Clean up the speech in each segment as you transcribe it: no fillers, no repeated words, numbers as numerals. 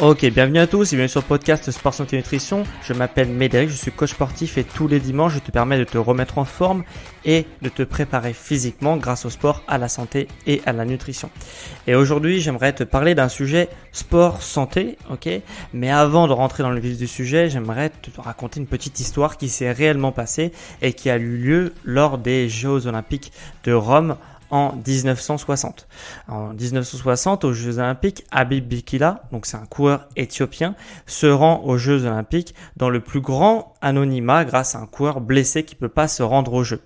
Ok, bienvenue à tous et bienvenue sur le podcast Sport Santé Nutrition. Je m'appelle Médéric, je suis coach sportif et tous les dimanches je te permets de te remettre en forme et de te préparer physiquement grâce au sport, à la santé et à la nutrition. Et aujourd'hui j'aimerais te parler d'un sujet sport santé, ok. Mais avant de rentrer dans le vif du sujet, j'aimerais te raconter une petite histoire qui s'est réellement passée et qui a eu lieu lors des Jeux Olympiques de Rome en 1960. En 1960, aux Jeux Olympiques, Habib Bikila, donc c'est un coureur éthiopien, se rend aux Jeux Olympiques dans le plus grand anonymat grâce à un coureur blessé qui ne peut pas se rendre aux Jeux.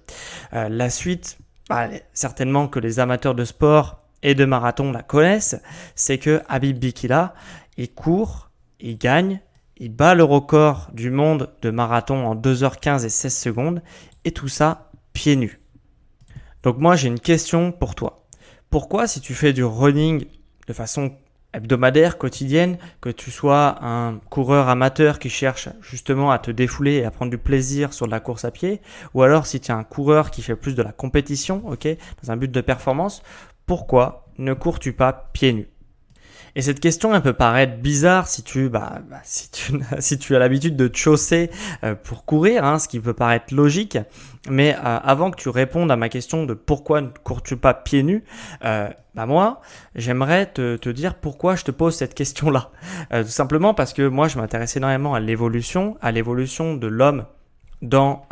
La suite, certainement que les amateurs de sport et de marathon la connaissent, c'est que Habib Bikila, il court, il gagne, il bat le record du monde de marathon en 2h15 et 16 secondes et tout ça pieds nus. Donc moi j'ai une question pour toi. Pourquoi si tu fais du running de façon hebdomadaire, quotidienne, que tu sois un coureur amateur qui cherche justement à te défouler et à prendre du plaisir sur de la course à pied, ou alors si tu es un coureur qui fait plus de la compétition, ok, dans un but de performance, pourquoi ne cours-tu pas pieds nus ? Et cette question, elle peut paraître bizarre si tu as l'habitude de te chausser pour courir, ce qui peut paraître logique. Mais avant que tu répondes à ma question de pourquoi ne cours-tu pas pieds nus, moi, j'aimerais te dire pourquoi je te pose cette question-là. Tout simplement parce que moi, je m'intéresse énormément à l'évolution de l'homme dans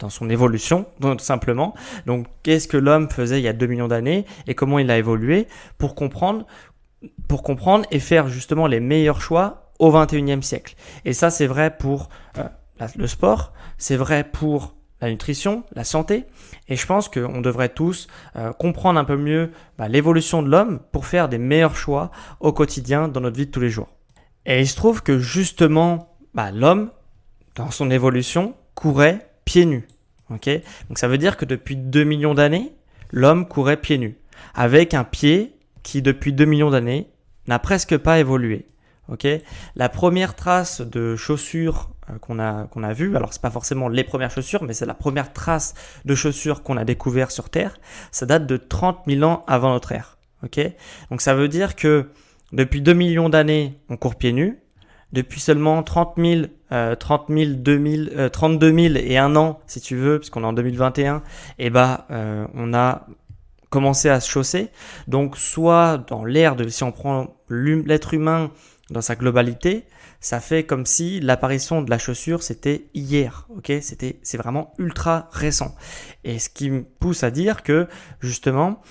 son évolution, tout simplement. Donc, qu'est-ce que l'homme faisait il y a 2 millions d'années et comment il a évolué pour comprendre et faire justement les meilleurs choix au 21e siècle. Et ça, c'est vrai pour le sport, c'est vrai pour la nutrition, la santé. Et je pense qu'on devrait tous comprendre un peu mieux l'évolution de l'homme pour faire des meilleurs choix au quotidien dans notre vie de tous les jours. Et il se trouve que justement, l'homme, dans son évolution, courait pieds nus. Okay ? Donc ça veut dire que depuis 2 millions d'années, l'homme courait pieds nus, avec un pied qui depuis 2 millions d'années n'a presque pas évolué. Okay ? La première trace de chaussures qu'on a vue, alors c'est pas forcément les premières chaussures, mais c'est la première trace de chaussures qu'on a découvert sur Terre, ça date de 30 000 ans avant notre ère. Okay ? Donc ça veut dire que depuis 2 millions d'années, on court pieds nus. Depuis seulement 32 000 et 1 an, si tu veux, puisqu'on est en 2021, on a commencer à se chausser. Donc, soit dans l'ère si on prend l'être humain dans sa globalité, ça fait comme si l'apparition de la chaussure, c'était hier. Okay ? C'est vraiment ultra récent. Et ce qui me pousse à dire que, justement,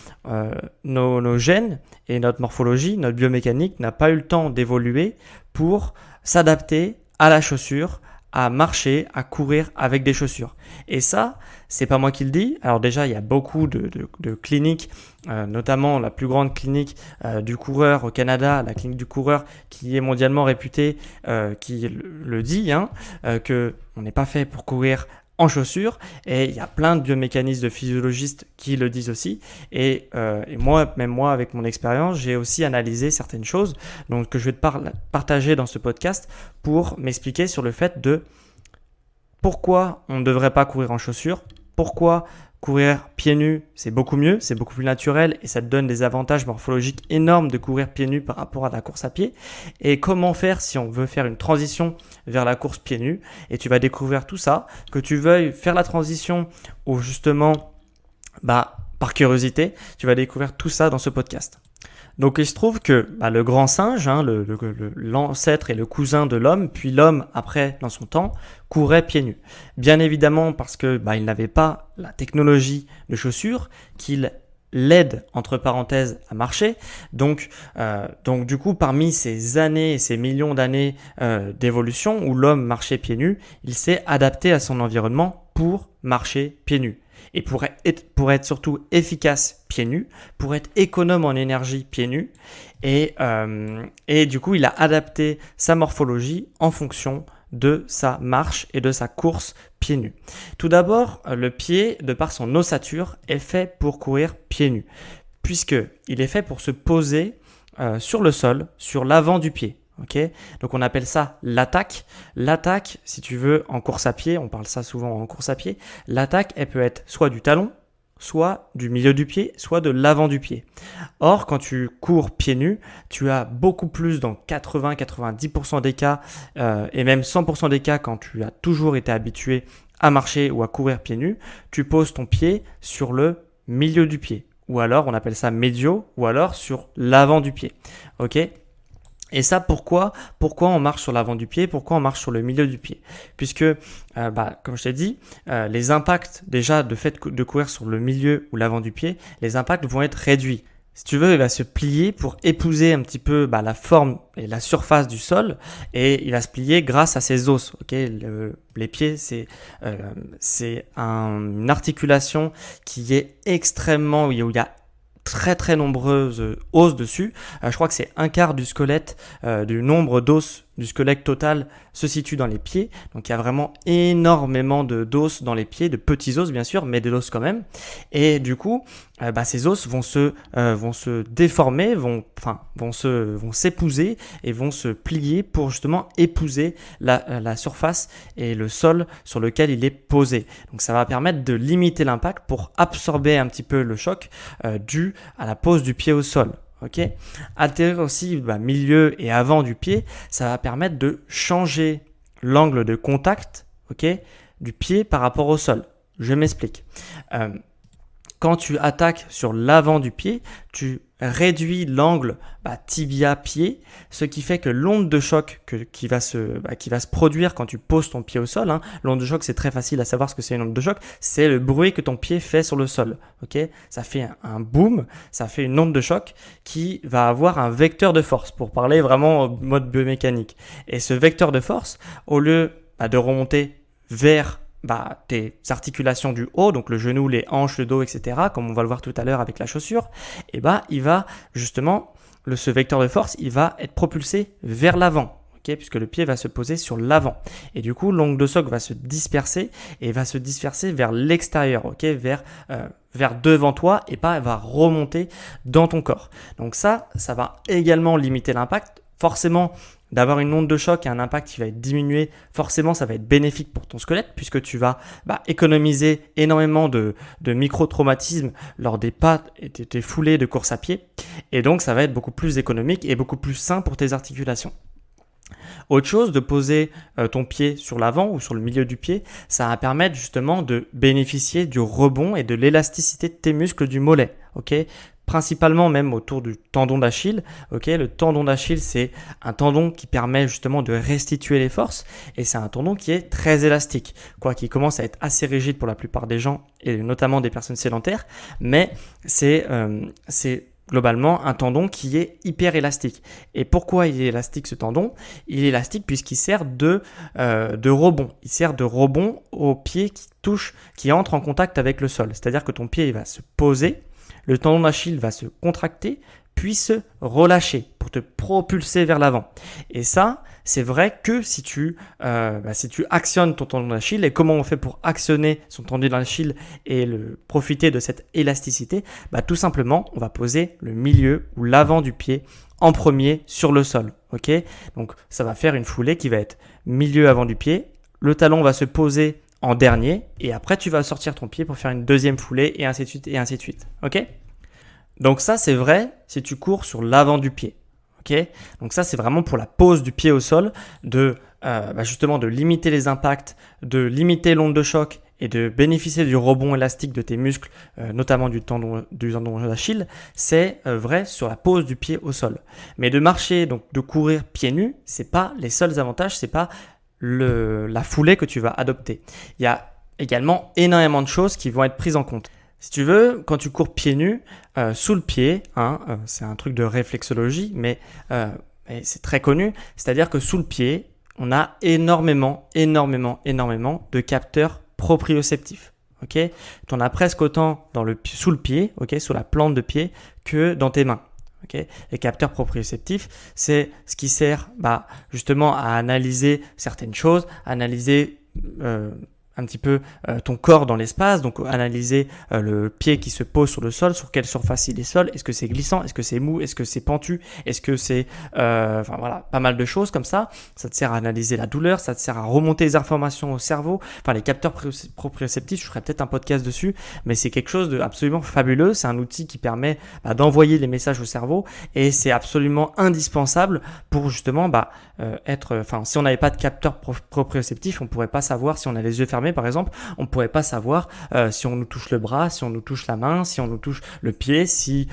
nos gènes et notre morphologie, notre biomécanique n'a pas eu le temps d'évoluer pour s'adapter à la chaussure, à marcher, à courir avec des chaussures. Et ça, c'est pas moi qui le dis. Alors déjà, il y a beaucoup de cliniques, notamment la plus grande clinique du coureur au Canada, la clinique du coureur qui est mondialement réputée, qui le dit, que on n'est pas fait pour courir en chaussures. Et il y a plein de biomécanistes, de physiologistes qui le disent aussi. Et moi, avec mon expérience, j'ai aussi analysé certaines choses donc, que je vais te partager dans ce podcast pour m'expliquer sur le fait de pourquoi on ne devrait pas courir en chaussures, pourquoi courir pieds nus, c'est beaucoup mieux, c'est beaucoup plus naturel et ça te donne des avantages morphologiques énormes de courir pieds nus par rapport à la course à pied. Et comment faire si on veut faire une transition vers la course pieds nus. Et tu vas découvrir tout ça, que tu veuilles faire la transition ou justement, par curiosité, tu vas découvrir tout ça dans ce podcast. Donc il se trouve que le grand singe, l'ancêtre et le cousin de l'homme, puis l'homme après dans son temps, courait pieds nus. Bien évidemment parce que il n'avait pas la technologie de chaussures qu'il l'aide entre parenthèses à marcher. Donc du coup parmi ces années et ces millions d'années d'évolution où l'homme marchait pieds nus, il s'est adapté à son environnement pour marcher pieds nus. Et pour être surtout efficace pieds nus, pour être économe en énergie pieds nus, et du coup il a adapté sa morphologie en fonction de sa marche et de sa course pieds nus. Tout d'abord, le pied, de par son ossature, est fait pour courir pieds nus, puisqu'il est fait pour se poser sur le sol, sur l'avant du pied. Okay, donc on appelle ça l'attaque. L'attaque, si tu veux, en course à pied, on parle ça souvent en course à pied, l'attaque, elle peut être soit du talon, soit du milieu du pied, soit de l'avant du pied. Or, quand tu cours pieds nus, tu as beaucoup plus dans 80-90% des cas et même 100% des cas quand tu as toujours été habitué à marcher ou à courir pieds nus, tu poses ton pied sur le milieu du pied. Ou alors, on appelle ça médio, ou alors sur l'avant du pied. Ok ? Et ça, pourquoi on marche sur l'avant du pied? Pourquoi on marche sur le milieu du pied? Puisque, comme je t'ai dit, les impacts déjà de fait de courir sur le milieu ou l'avant du pied, les impacts vont être réduits. Si tu veux, il va se plier pour épouser un petit peu la forme et la surface du sol, et il va se plier grâce à ses os. Ok, les pieds, c'est une articulation qui est extrêmement, où il y a très très nombreuses os dessus. Je crois que c'est un quart du squelette, du nombre d'os du squelette total se situe dans les pieds. Donc il y a vraiment énormément d'os dans les pieds, de petits os bien sûr, mais de l'os quand même. Et du coup, ces os vont se déformer, vont s'épouser et vont se plier pour justement épouser la surface et le sol sur lequel il est posé. Donc ça va permettre de limiter l'impact pour absorber un petit peu le choc dû à la pose du pied au sol. Ok, altérer aussi milieu et avant du pied, ça va permettre de changer l'angle de contact, ok, du pied par rapport au sol. Je m'explique. Quand tu attaques sur l'avant du pied, tu réduis l'angle tibia-pied, ce qui fait que l'onde de choc qui va se produire quand tu poses ton pied au sol, l'onde de choc, c'est très facile à savoir ce que c'est une onde de choc, c'est le bruit que ton pied fait sur le sol. Okay, ça fait un boom, ça fait une onde de choc qui va avoir un vecteur de force, pour parler vraiment en mode biomécanique. Et ce vecteur de force, au lieu de remonter vers tes articulations du haut, donc le genou, les hanches, le dos, etc., comme on va le voir tout à l'heure avec la chaussure, il va justement, ce vecteur de force, il va être propulsé vers l'avant, okay, puisque le pied va se poser sur l'avant. Et du coup, l'ongle de choc va se disperser et va se disperser vers l'extérieur, okay, vers devant toi et va remonter dans ton corps. Donc ça va également limiter l'impact. Forcément, d'avoir une onde de choc et un impact qui va être diminué, forcément, ça va être bénéfique pour ton squelette puisque tu vas économiser énormément de micro-traumatismes lors des pas et tes foulées de course à pied. Et donc, ça va être beaucoup plus économique et beaucoup plus sain pour tes articulations. Autre chose, de poser ton pied sur l'avant ou sur le milieu du pied, ça va permettre justement de bénéficier du rebond et de l'élasticité de tes muscles du mollet. Okay, principalement même autour du tendon d'Achille. Okay, le tendon d'Achille, c'est un tendon qui permet justement de restituer les forces et c'est un tendon qui est très élastique, qui commence à être assez rigide pour la plupart des gens et notamment des personnes sédentaires, mais c'est globalement un tendon qui est hyper élastique. Et pourquoi il est élastique ce tendon? Il est élastique puisqu'il sert de rebond. Il sert de rebond au pied qui entre en contact avec le sol. C'est-à-dire que ton pied il va se poser, le tendon d'Achille va se contracter, puis se relâcher pour te propulser vers l'avant. Et ça, c'est vrai que si tu actionnes ton tendon d'Achille, et comment on fait pour actionner son tendon d'Achille et profiter de cette élasticité, tout simplement, on va poser le milieu ou l'avant du pied en premier sur le sol. Okay, donc, ça va faire une foulée qui va être milieu avant du pied. Le talon va se poser en dernier et après, tu vas sortir ton pied pour faire une deuxième foulée et ainsi de suite et ainsi de suite. Ok ? Donc ça, c'est vrai si tu cours sur l'avant du pied. Okay, donc ça, c'est vraiment pour la pose du pied au sol, justement de limiter les impacts, de limiter l'onde de choc et de bénéficier du rebond élastique de tes muscles, notamment du tendon d'Achille. C'est vrai sur la pose du pied au sol. Mais de marcher, donc de courir pieds nus, c'est pas les seuls avantages, c'est pas la foulée que tu vas adopter. Il y a également énormément de choses qui vont être prises en compte. Si tu veux, quand tu cours pieds nus, sous le pied, c'est un truc de réflexologie, mais c'est très connu, c'est-à-dire que sous le pied, on a énormément de capteurs proprioceptifs. Okay, tu en as presque autant sous le pied, okay, sous la plante de pied, que dans tes mains. Okay, les capteurs proprioceptifs, c'est ce qui sert justement à analyser certaines choses, analyser un petit peu ton corps dans l'espace, donc analyser le pied qui se pose sur le sol, sur quelle surface il est sol, est-ce que c'est glissant, est-ce que c'est mou, est-ce que c'est pentu, est-ce que c'est enfin voilà, pas mal de choses comme ça. Ça te sert à analyser la douleur, ça te sert à remonter les informations au cerveau. Enfin, les capteurs proprioceptifs, je ferai peut-être un podcast dessus, mais c'est quelque chose de absolument fabuleux. C'est un outil qui permet d'envoyer les messages au cerveau, et c'est absolument indispensable pour justement si on n'avait pas de capteur proprioceptif, on pourrait pas savoir si on a les yeux fermés par exemple, on pourrait pas savoir si on nous touche le bras, si on nous touche la main, si on nous touche le pied, si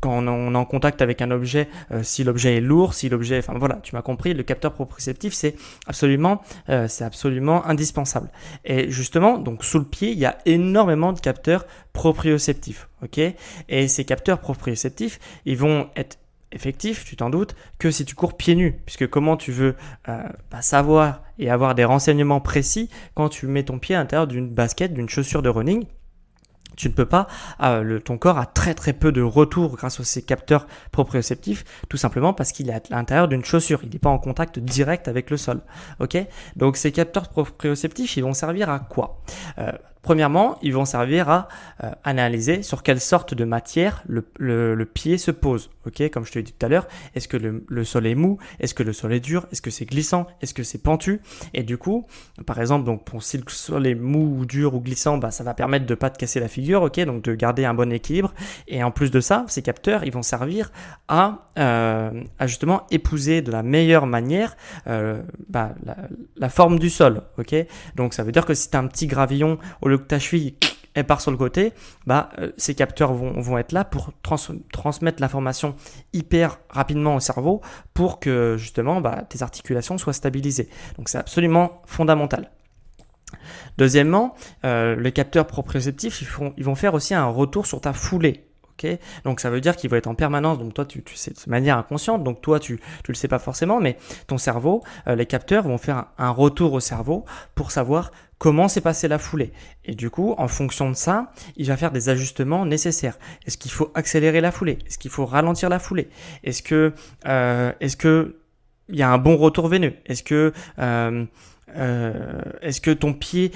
quand on est en contact avec un objet, si l'objet est lourd, si l'objet, enfin voilà, tu m'as compris, le capteur proprioceptif c'est absolument indispensable. Et justement, donc sous le pied, il y a énormément de capteurs proprioceptifs, ok ? Et ces capteurs proprioceptifs, ils vont être effectif, tu t'en doutes, que si tu cours pieds nus, puisque comment tu veux savoir et avoir des renseignements précis quand tu mets ton pied à l'intérieur d'une basket, d'une chaussure de running. Tu ne peux pas, ton corps a très très peu de retour grâce à ces capteurs proprioceptifs, tout simplement parce qu'il est à l'intérieur d'une chaussure, il n'est pas en contact direct avec le sol. Ok ? Donc ces capteurs proprioceptifs, ils vont servir à quoi ? Premièrement, ils vont servir à analyser sur quelle sorte de matière le pied se pose. Ok, comme je te l'ai dit tout à l'heure, est-ce que le sol est mou? Est-ce que le sol est dur? Est-ce que c'est glissant? Est-ce que c'est pentu? Et du coup, par exemple, donc si le sol est mou ou dur ou glissant, ça va permettre de ne pas te casser la figure, ok, donc de garder un bon équilibre. Et en plus de ça, ces capteurs, ils vont servir à justement épouser de la meilleure manière la forme du sol. Ok, donc ça veut dire que si tu as un petit gravillon, au lieu que ta cheville elle part sur le côté, ces capteurs vont être là pour transmettre l'information hyper rapidement au cerveau pour que justement tes articulations soient stabilisées. Donc c'est absolument fondamental. Deuxièmement, les capteurs proprioceptifs, ils vont faire aussi un retour sur ta foulée. Okay, donc ça veut dire qu'il va être en permanence, donc toi tu sais de manière inconsciente, donc toi tu le sais pas forcément, mais ton cerveau, les capteurs vont faire un retour au cerveau pour savoir comment s'est passée la foulée. Et du coup, en fonction de ça, il va faire des ajustements nécessaires. Est-ce qu'il faut accélérer la foulée? Est-ce qu'il faut ralentir la foulée? Est-ce que il y a un bon retour veineux? Est-ce que ton pied,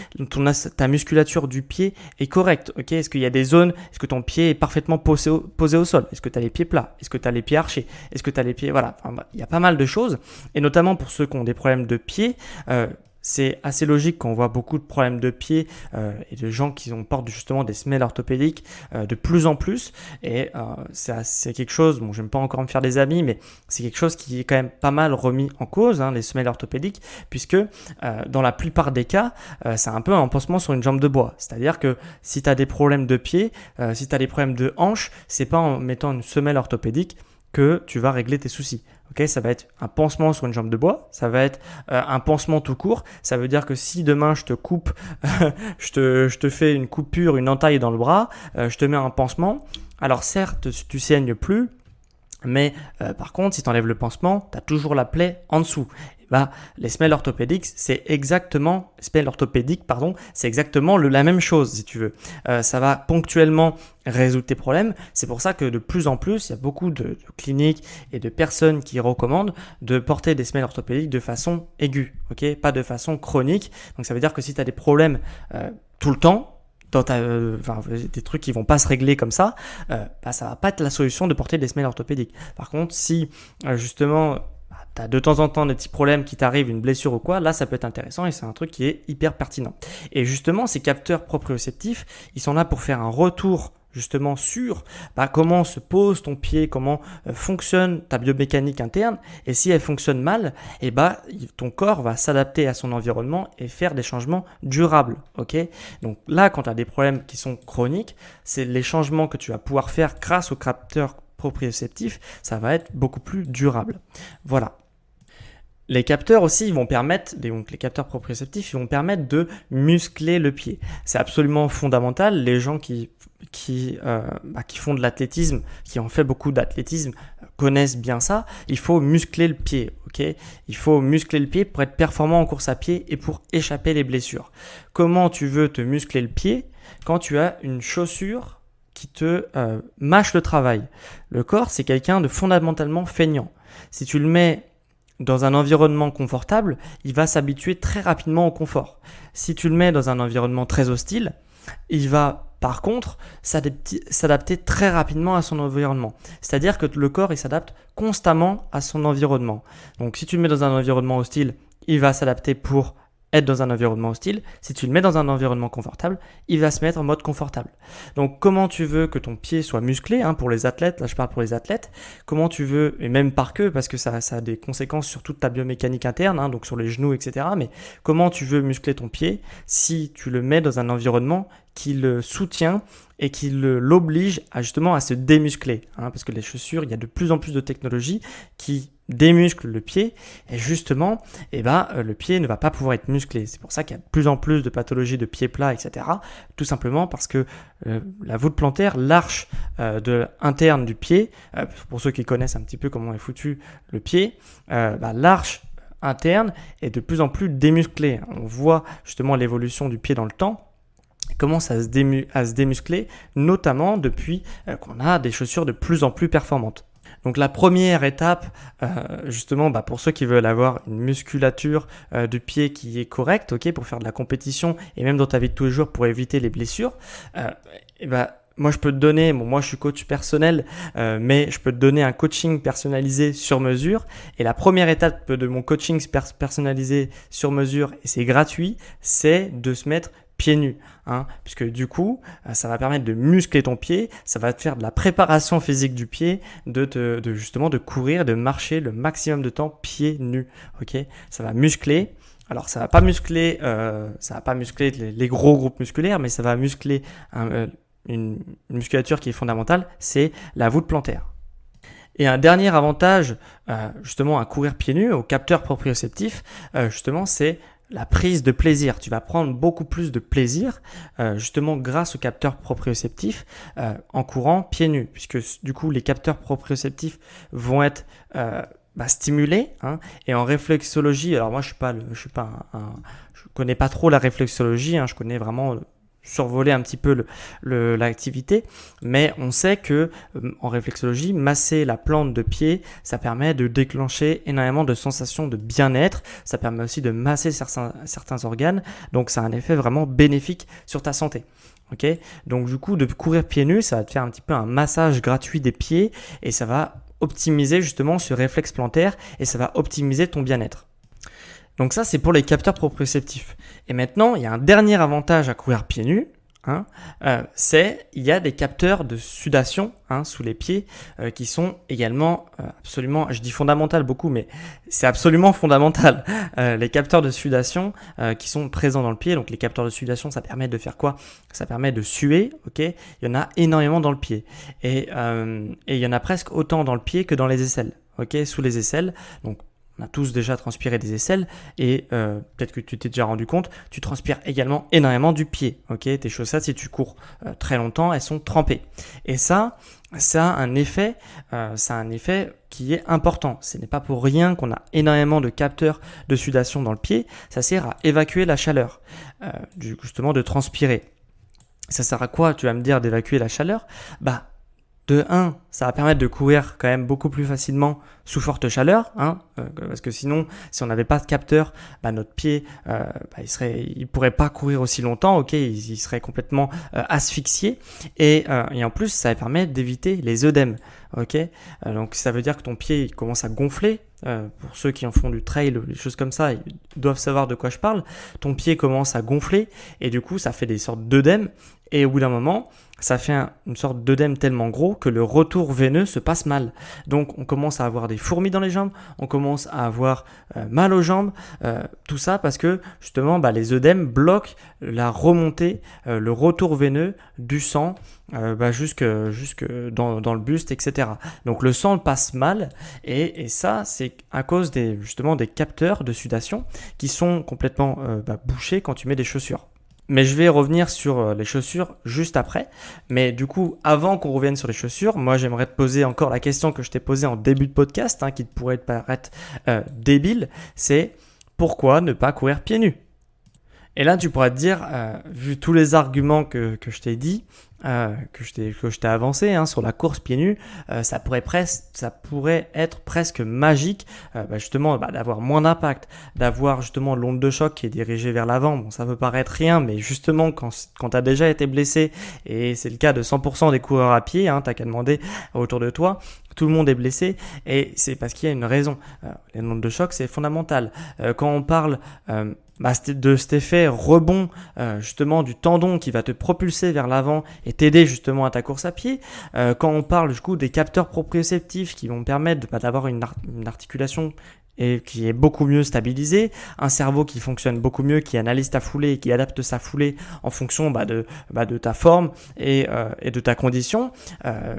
ta musculature du pied est correcte? Ok, est-ce qu'il y a des zones? Est-ce que ton pied est parfaitement posé au sol? Est-ce que tu as les pieds plats? Est-ce que tu as les pieds archés? Est-ce que tu as les pieds... Voilà, il y a pas mal de choses. Et notamment pour ceux qui ont des problèmes de pied, c'est assez logique qu'on voit beaucoup de problèmes de pied et de gens qui portent justement des semelles orthopédiques de plus en plus. Et c'est quelque chose, bon, j'aime pas encore me faire des amis, mais c'est quelque chose qui est quand même pas mal remis en cause, les semelles orthopédiques, puisque dans la plupart des cas, c'est un peu un pansement sur une jambe de bois. C'est-à-dire que si tu as des problèmes de pied, si tu as des problèmes de hanche, c'est pas en mettant une semelle orthopédique que tu vas régler tes soucis. Okay, ça va être un pansement sur une jambe de bois, ça va être un pansement tout court. Ça veut dire que si demain je te coupe, je te fais une coupure, une entaille dans le bras, je te mets un pansement. Alors certes, tu saignes plus, mais par contre, si tu enlèves le pansement, tu as toujours la plaie en dessous. Les semelles orthopédiques, c'est exactement la même chose si tu veux. Ça va ponctuellement résoudre tes problèmes. C'est pour ça que de plus en plus, il y a beaucoup de cliniques et de personnes qui recommandent de porter des semelles orthopédiques de façon aiguë, ok, pas de façon chronique. Donc ça veut dire que si tu as des problèmes tout le temps, des trucs qui vont pas se régler comme ça, ça va pas être la solution de porter des semelles orthopédiques. Par contre, si justement tu as de temps en temps des petits problèmes qui t'arrivent, une blessure ou quoi, là ça peut être intéressant et c'est un truc qui est hyper pertinent. Et justement, ces capteurs proprioceptifs, ils sont là pour faire un retour justement sur comment se pose ton pied, comment fonctionne ta biomécanique interne, et si elle fonctionne mal, ton corps va s'adapter à son environnement et faire des changements durables. Okay, donc là, quand tu as des problèmes qui sont chroniques, c'est les changements que tu vas pouvoir faire grâce aux capteurs proprioceptifs, ça va être beaucoup plus durable. Voilà. Les capteurs aussi, les capteurs proprioceptifs, ils vont permettre de muscler le pied. C'est absolument fondamental. Les gens qui font de l'athlétisme, qui ont fait beaucoup d'athlétisme, connaissent bien ça. Il faut muscler le pied, ok ? Il faut muscler le pied pour être performant en course à pied et pour échapper les blessures. Comment tu veux te muscler le pied quand tu as une chaussure qui te mâche le travail? Le corps, c'est quelqu'un de fondamentalement feignant. Si tu le mets dans un environnement confortable, il va s'habituer très rapidement au confort. Si tu le mets dans un environnement très hostile, il va par contre s'adapter très rapidement à son environnement. C'est-à-dire que le corps il s'adapte constamment à son environnement. Donc si tu le mets dans un environnement hostile, il va s'adapter pour être dans un environnement hostile. Si tu le mets dans un environnement confortable, il va se mettre en mode confortable. Donc comment tu veux que ton pied soit musclé, pour les athlètes, là je parle pour les athlètes, comment tu veux, et même par queue, parce que ça a des conséquences sur toute ta biomécanique interne, donc sur les genoux, etc. Mais comment tu veux muscler ton pied si tu le mets dans un environnement qui le soutient et qui l'oblige justement à se démuscler, parce que les chaussures, il y a de plus en plus de technologies qui démusclent le pied et justement le pied ne va pas pouvoir être musclé. C'est pour ça qu'il y a de plus en plus de pathologies de pieds plats, etc. Tout simplement parce que la voûte plantaire, l'arche interne du pied, pour ceux qui connaissent un petit peu comment est foutu le pied, l'arche interne est de plus en plus démusclée. On voit justement l'évolution du pied dans le temps, commence à se démuscler, notamment depuis qu'on a des chaussures de plus en plus performantes. Donc la première étape, justement, pour ceux qui veulent avoir une musculature du pied qui est correcte, pour faire de la compétition et même dans ta vie de tous les jours pour éviter les blessures, moi je peux te donner, moi je suis coach personnel, mais je peux te donner un coaching personnalisé sur mesure. Et la première étape de mon coaching personnalisé sur mesure, et c'est gratuit, c'est de se mettre pieds nus, puisque du coup, ça va permettre de muscler ton pied, ça va te faire de la préparation physique du pied, justement de courir, de marcher le maximum de temps pieds nus, ça va muscler. Alors ça va pas muscler les gros groupes musculaires, mais ça va muscler une musculature qui est fondamentale, c'est la voûte plantaire. Et un dernier avantage, justement, à courir pieds nus, au capteur proprioceptif, justement, c'est la prise de plaisir. Tu vas prendre beaucoup plus de plaisir justement grâce au capteur proprioceptif en courant pieds nus, puisque du coup les capteurs proprioceptifs vont être stimulés, et en réflexologie, alors moi je connais pas trop la réflexologie, je connais vraiment survoler un petit peu l'activité, mais on sait que en réflexologie, masser la plante de pied, ça permet de déclencher énormément de sensations de bien-être, ça permet aussi de masser certains organes, donc ça a un effet vraiment bénéfique sur ta santé. Donc du coup, de courir pieds nus, ça va te faire un petit peu un massage gratuit des pieds et ça va optimiser justement ce réflexe plantaire et ça va optimiser ton bien-être. Donc ça, c'est pour les capteurs proprioceptifs. Et maintenant, il y a un dernier avantage à courir pieds nus, il y a des capteurs de sudation sous les pieds qui sont également absolument, je dis fondamental beaucoup, mais c'est absolument fondamental. Les capteurs de sudation qui sont présents dans le pied, donc les capteurs de sudation, ça permet de faire quoi ? Ça permet de suer, il y en a énormément dans le pied. Et il y en a presque autant dans le pied que dans les aisselles, sous les aisselles. Donc, on a tous déjà transpiré des aisselles et peut-être que tu t'es déjà rendu compte, tu transpires également énormément du pied. Tes chaussettes, si tu cours très longtemps, elles sont trempées. Et ça a un effet qui est important. Ce n'est pas pour rien qu'on a énormément de capteurs de sudation dans le pied. Ça sert à évacuer la chaleur, justement de transpirer. Ça sert à quoi, tu vas me dire, d'évacuer la chaleur ? De 1, ça va permettre de courir quand même beaucoup plus facilement sous forte chaleur, parce que sinon, si on n'avait pas de capteur, notre pied, il pourrait pas courir aussi longtemps, il serait complètement asphyxié, et en plus, ça va permettre d'éviter les œdèmes, donc ça veut dire que ton pied il commence à gonfler. Pour ceux qui en font du trail ou des choses comme ça, ils doivent savoir de quoi je parle. Ton pied commence à gonfler et du coup, ça fait des sortes d'œdèmes, et au bout d'un moment, ça fait une sorte d'œdème tellement gros que le retour veineux se passe mal. Donc on commence à avoir des fourmis dans les jambes, on commence à avoir mal aux jambes, tout ça parce que justement les œdèmes bloquent la remontée, le retour veineux du sang jusque dans le buste, etc. Donc le sang passe mal et ça c'est à cause des capteurs de sudation qui sont complètement bouchés quand tu mets des chaussures. Mais je vais revenir sur les chaussures juste après. Mais du coup, avant qu'on revienne sur les chaussures, moi j'aimerais te poser encore la question que je t'ai posée en début de podcast, qui te pourrait te paraître débile, c'est pourquoi ne pas courir pieds nus ? Et là, tu pourrais te dire, vu tous les arguments que je t'ai dit, que je t'ai avancé sur la course pieds nus, ça pourrait être presque magique, justement, d'avoir moins d'impact, d'avoir justement l'onde de choc qui est dirigée vers l'avant. Bon, ça peut paraître rien, mais justement, quand tu as déjà été blessé, et c'est le cas de 100% des coureurs à pied, t'as qu'à demander autour de toi, tout le monde est blessé, et c'est parce qu'il y a une raison. Les ondes de choc, c'est fondamental. Quand on parle de cet effet rebond justement du tendon qui va te propulser vers l'avant et t'aider justement à ta course à pied. Quand on parle du coup des capteurs proprioceptifs qui vont permettre d'avoir une articulation et qui est beaucoup mieux stabilisé, un cerveau qui fonctionne beaucoup mieux, qui analyse ta foulée et qui adapte sa foulée en fonction de ta forme et de ta condition.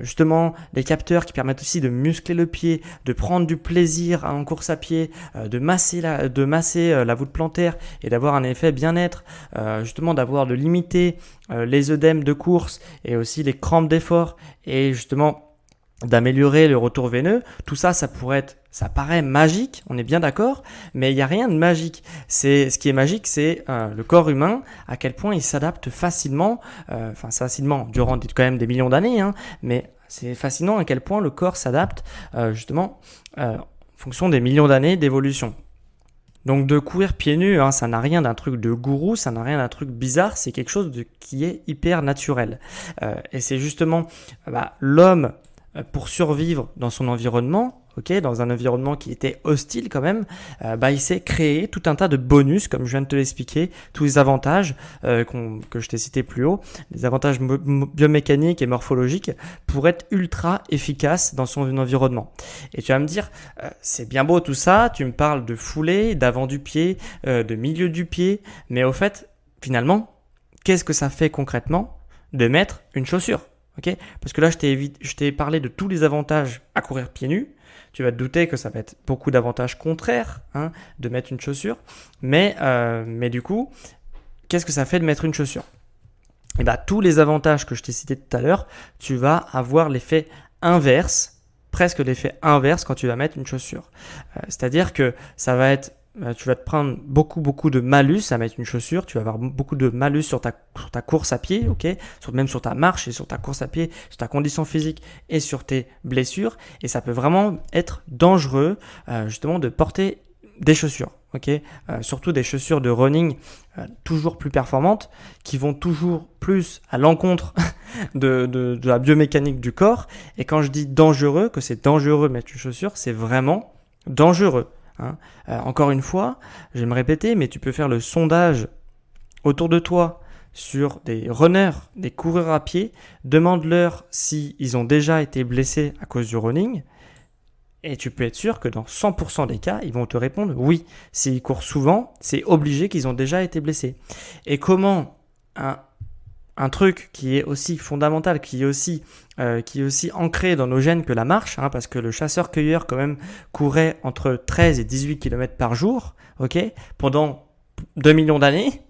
Justement, des capteurs qui permettent aussi de muscler le pied, de prendre du plaisir en course à pied, de masser la voûte plantaire et d'avoir un effet bien-être, justement de limiter les œdèmes de course et aussi les crampes d'effort et justement d'améliorer le retour veineux. Tout ça, ça paraît magique, on est bien d'accord, mais il n'y a rien de magique. Ce qui est magique, c'est le corps humain, à quel point il s'adapte facilement, durant quand même des millions d'années, mais c'est fascinant à quel point le corps s'adapte justement en fonction des millions d'années d'évolution. Donc de courir pieds nus, ça n'a rien d'un truc de gourou, ça n'a rien d'un truc bizarre, c'est quelque chose qui est hyper naturel. Et c'est justement l'homme, pour survivre dans son environnement, dans un environnement qui était hostile quand même, il s'est créé tout un tas de bonus, comme je viens de te l'expliquer, tous les avantages que je t'ai cités plus haut, les avantages biomécaniques et morphologiques pour être ultra efficace dans son environnement. Et tu vas me dire, c'est bien beau tout ça, tu me parles de foulée, d'avant du pied, de milieu du pied, mais au fait, finalement, qu'est-ce que ça fait concrètement de mettre une chaussure ? Parce que là, je t'ai parlé de tous les avantages à courir pieds nus. Tu vas te douter que ça va être beaucoup d'avantages contraires de mettre une chaussure. Mais du coup, qu'est-ce que ça fait de mettre une chaussure ? Et tous les avantages que je t'ai cités tout à l'heure, tu vas avoir l'effet inverse, presque l'effet inverse quand tu vas mettre une chaussure. C'est-à-dire que ça va être tu vas te prendre beaucoup de malus à mettre une chaussure, tu vas avoir beaucoup de malus sur ta course à pied, même sur ta marche et sur ta course à pied, sur ta condition physique et sur tes blessures, et ça peut vraiment être dangereux justement de porter des chaussures, surtout des chaussures de running toujours plus performantes qui vont toujours plus à l'encontre de la biomécanique du corps. Et quand je dis dangereux, que c'est dangereux de mettre une chaussure, c'est vraiment dangereux. Encore une fois, je vais me répéter, mais tu peux faire le sondage autour de toi sur des runners, des coureurs à pied, demande-leur s'ils ont déjà été blessés à cause du running, et tu peux être sûr que dans 100% des cas, ils vont te répondre oui. S'ils courent souvent, c'est obligé qu'ils ont déjà été blessés. Et comment un truc qui est aussi fondamental, qui est aussi ancré dans nos gènes que la marche, parce que le chasseur-cueilleur quand même courait entre 13 et 18 km par jour, pendant 2 millions d'années,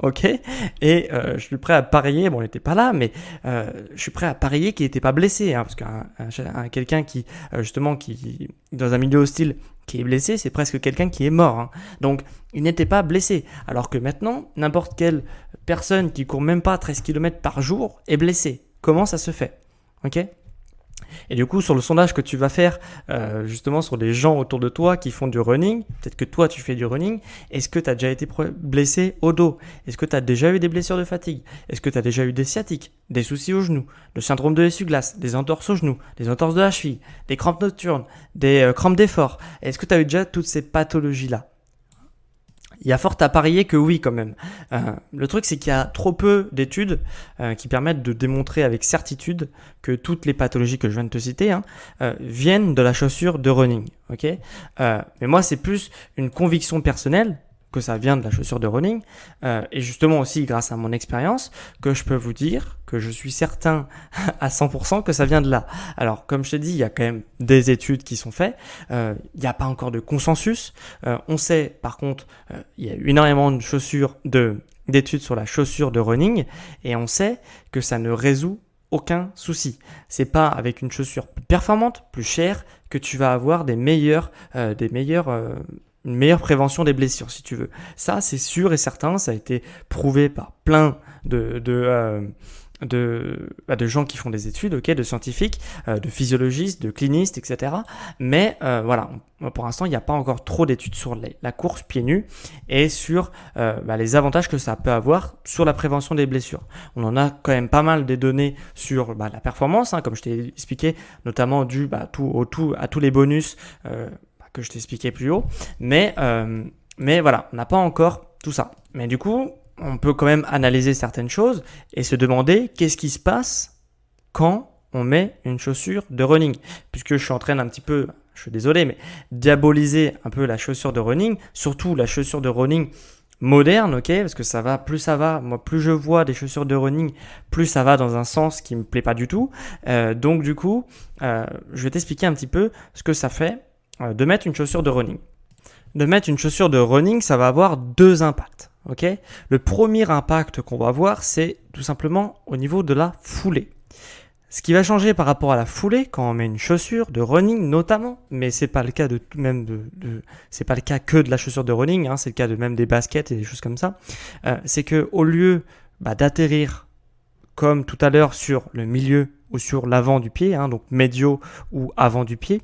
et je suis prêt à parier, bon, il n'était pas là, mais je suis prêt à parier qu'il n'était pas blessé, parce quelqu'un qui dans un milieu hostile, qui est blessé, c'est presque quelqu'un qui est mort. Donc, il n'était pas blessé. Alors que maintenant, n'importe quelle personne qui court même pas 13 km par jour est blessée. Comment ça se fait ? Et du coup, sur le sondage que tu vas faire justement sur les gens autour de toi qui font du running, peut-être que toi tu fais du running, est-ce que tu as déjà été blessé au dos ? Est-ce que tu as déjà eu des blessures de fatigue ? Est-ce que tu as déjà eu des sciatiques, des soucis au genou, le syndrome de l'essuie-glace, des entorses au genou, des entorses de la cheville, des crampes nocturnes, des crampes d'effort ? Est-ce que tu as eu déjà toutes ces pathologies-là ? Il y a fort à parier que oui quand même. Le truc c'est qu'il y a trop peu d'études qui permettent de démontrer avec certitude que toutes les pathologies que je viens de te citer viennent de la chaussure de running. Mais moi c'est plus une conviction personnelle que ça vient de la chaussure de running et justement aussi grâce à mon expérience que je peux vous dire que je suis certain à 100% que ça vient de là. Alors comme je te dis, il y a quand même des études qui sont faites, il n'y a pas encore de consensus, on sait par contre, il y a eu énormément d'études sur la chaussure de running et on sait que ça ne résout aucun souci. C'est pas avec une chaussure plus performante, plus chère que tu vas avoir des meilleurs une meilleure prévention des blessures, si tu veux. Ça, c'est sûr et certain, ça a été prouvé par plein de gens qui font des études, de scientifiques, de physiologistes, de clinistes, etc. Mais voilà, pour l'instant, il n'y a pas encore trop d'études sur la course pieds nus et sur les avantages que ça peut avoir sur la prévention des blessures. On en a quand même pas mal des données sur la performance, comme je t'ai expliqué, notamment dû à tous les bonus que je t'ai expliqué plus haut. Mais voilà, on n'a pas encore tout ça. Mais du coup, on peut quand même analyser certaines choses et se demander qu'est-ce qui se passe quand on met une chaussure de running. Puisque je suis en train d'un petit peu, je suis désolé, mais diaboliser un peu la chaussure de running, surtout la chaussure de running moderne, parce que plus ça va, moi plus je vois des chaussures de running, plus ça va dans un sens qui me plaît pas du tout. Donc du coup, je vais t'expliquer un petit peu ce que ça fait de mettre une chaussure de running. De mettre une chaussure de running, ça va avoir 2 impacts. Le premier impact qu'on va voir, c'est tout simplement au niveau de la foulée. Ce qui va changer par rapport à la foulée quand on met une chaussure de running notamment, mais c'est pas le cas c'est pas le cas que de la chaussure de running, c'est le cas de même des baskets et des choses comme ça. C'est que au lieu d'atterrir comme tout à l'heure sur le milieu ou sur l'avant du pied, donc médio ou avant du pied,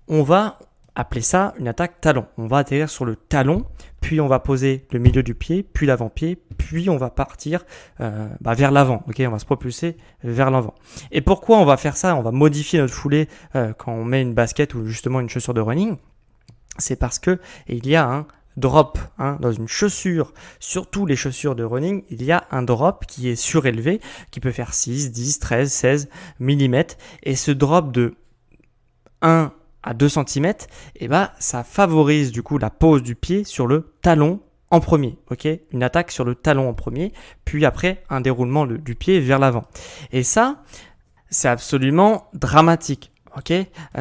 on va appeler ça une attaque talon. On va atterrir sur le talon, puis on va poser le milieu du pied, puis l'avant-pied, puis on va partir vers l'avant. On va se propulser vers l'avant. Et pourquoi on va faire ça? On va modifier notre foulée quand on met une basket ou justement une chaussure de running. C'est parce que il y a un drop dans une chaussure, surtout les chaussures de running, il y a un drop qui est surélevé, qui peut faire 6, 10, 13, 16 mm. Et ce drop de 1 à 2 cm, ça favorise du coup la pose du pied sur le talon en premier, une attaque sur le talon en premier, puis après un déroulement du pied vers l'avant. Et ça, c'est absolument dramatique.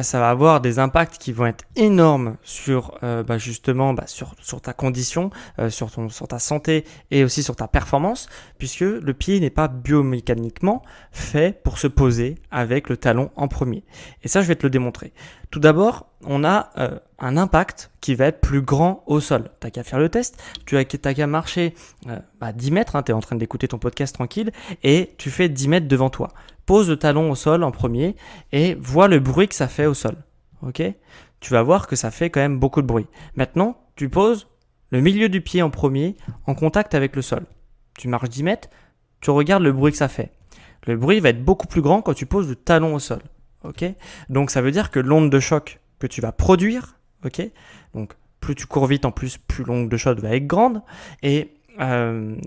Ça va avoir des impacts qui vont être énormes sur sur ta condition, sur ta santé et aussi sur ta performance, puisque le pied n'est pas biomécaniquement fait pour se poser avec le talon en premier. Et ça, je vais te le démontrer. Tout d'abord, on a un impact qui va être plus grand au sol. Tu n'as qu'à faire le test, tu n'as qu'à marcher 10 mètres, tu es en train d'écouter ton podcast tranquille, et tu fais 10 mètres devant toi. Pose le talon au sol en premier et vois le bruit que ça fait au sol. Tu vas voir que ça fait quand même beaucoup de bruit. Maintenant, tu poses le milieu du pied en premier en contact avec le sol. Tu marches 10 mètres, tu regardes le bruit que ça fait. Le bruit va être beaucoup plus grand quand tu poses le talon au sol. Donc ça veut dire que l'onde de choc que tu vas produire, donc plus tu cours vite en plus l'onde de choc va être grande et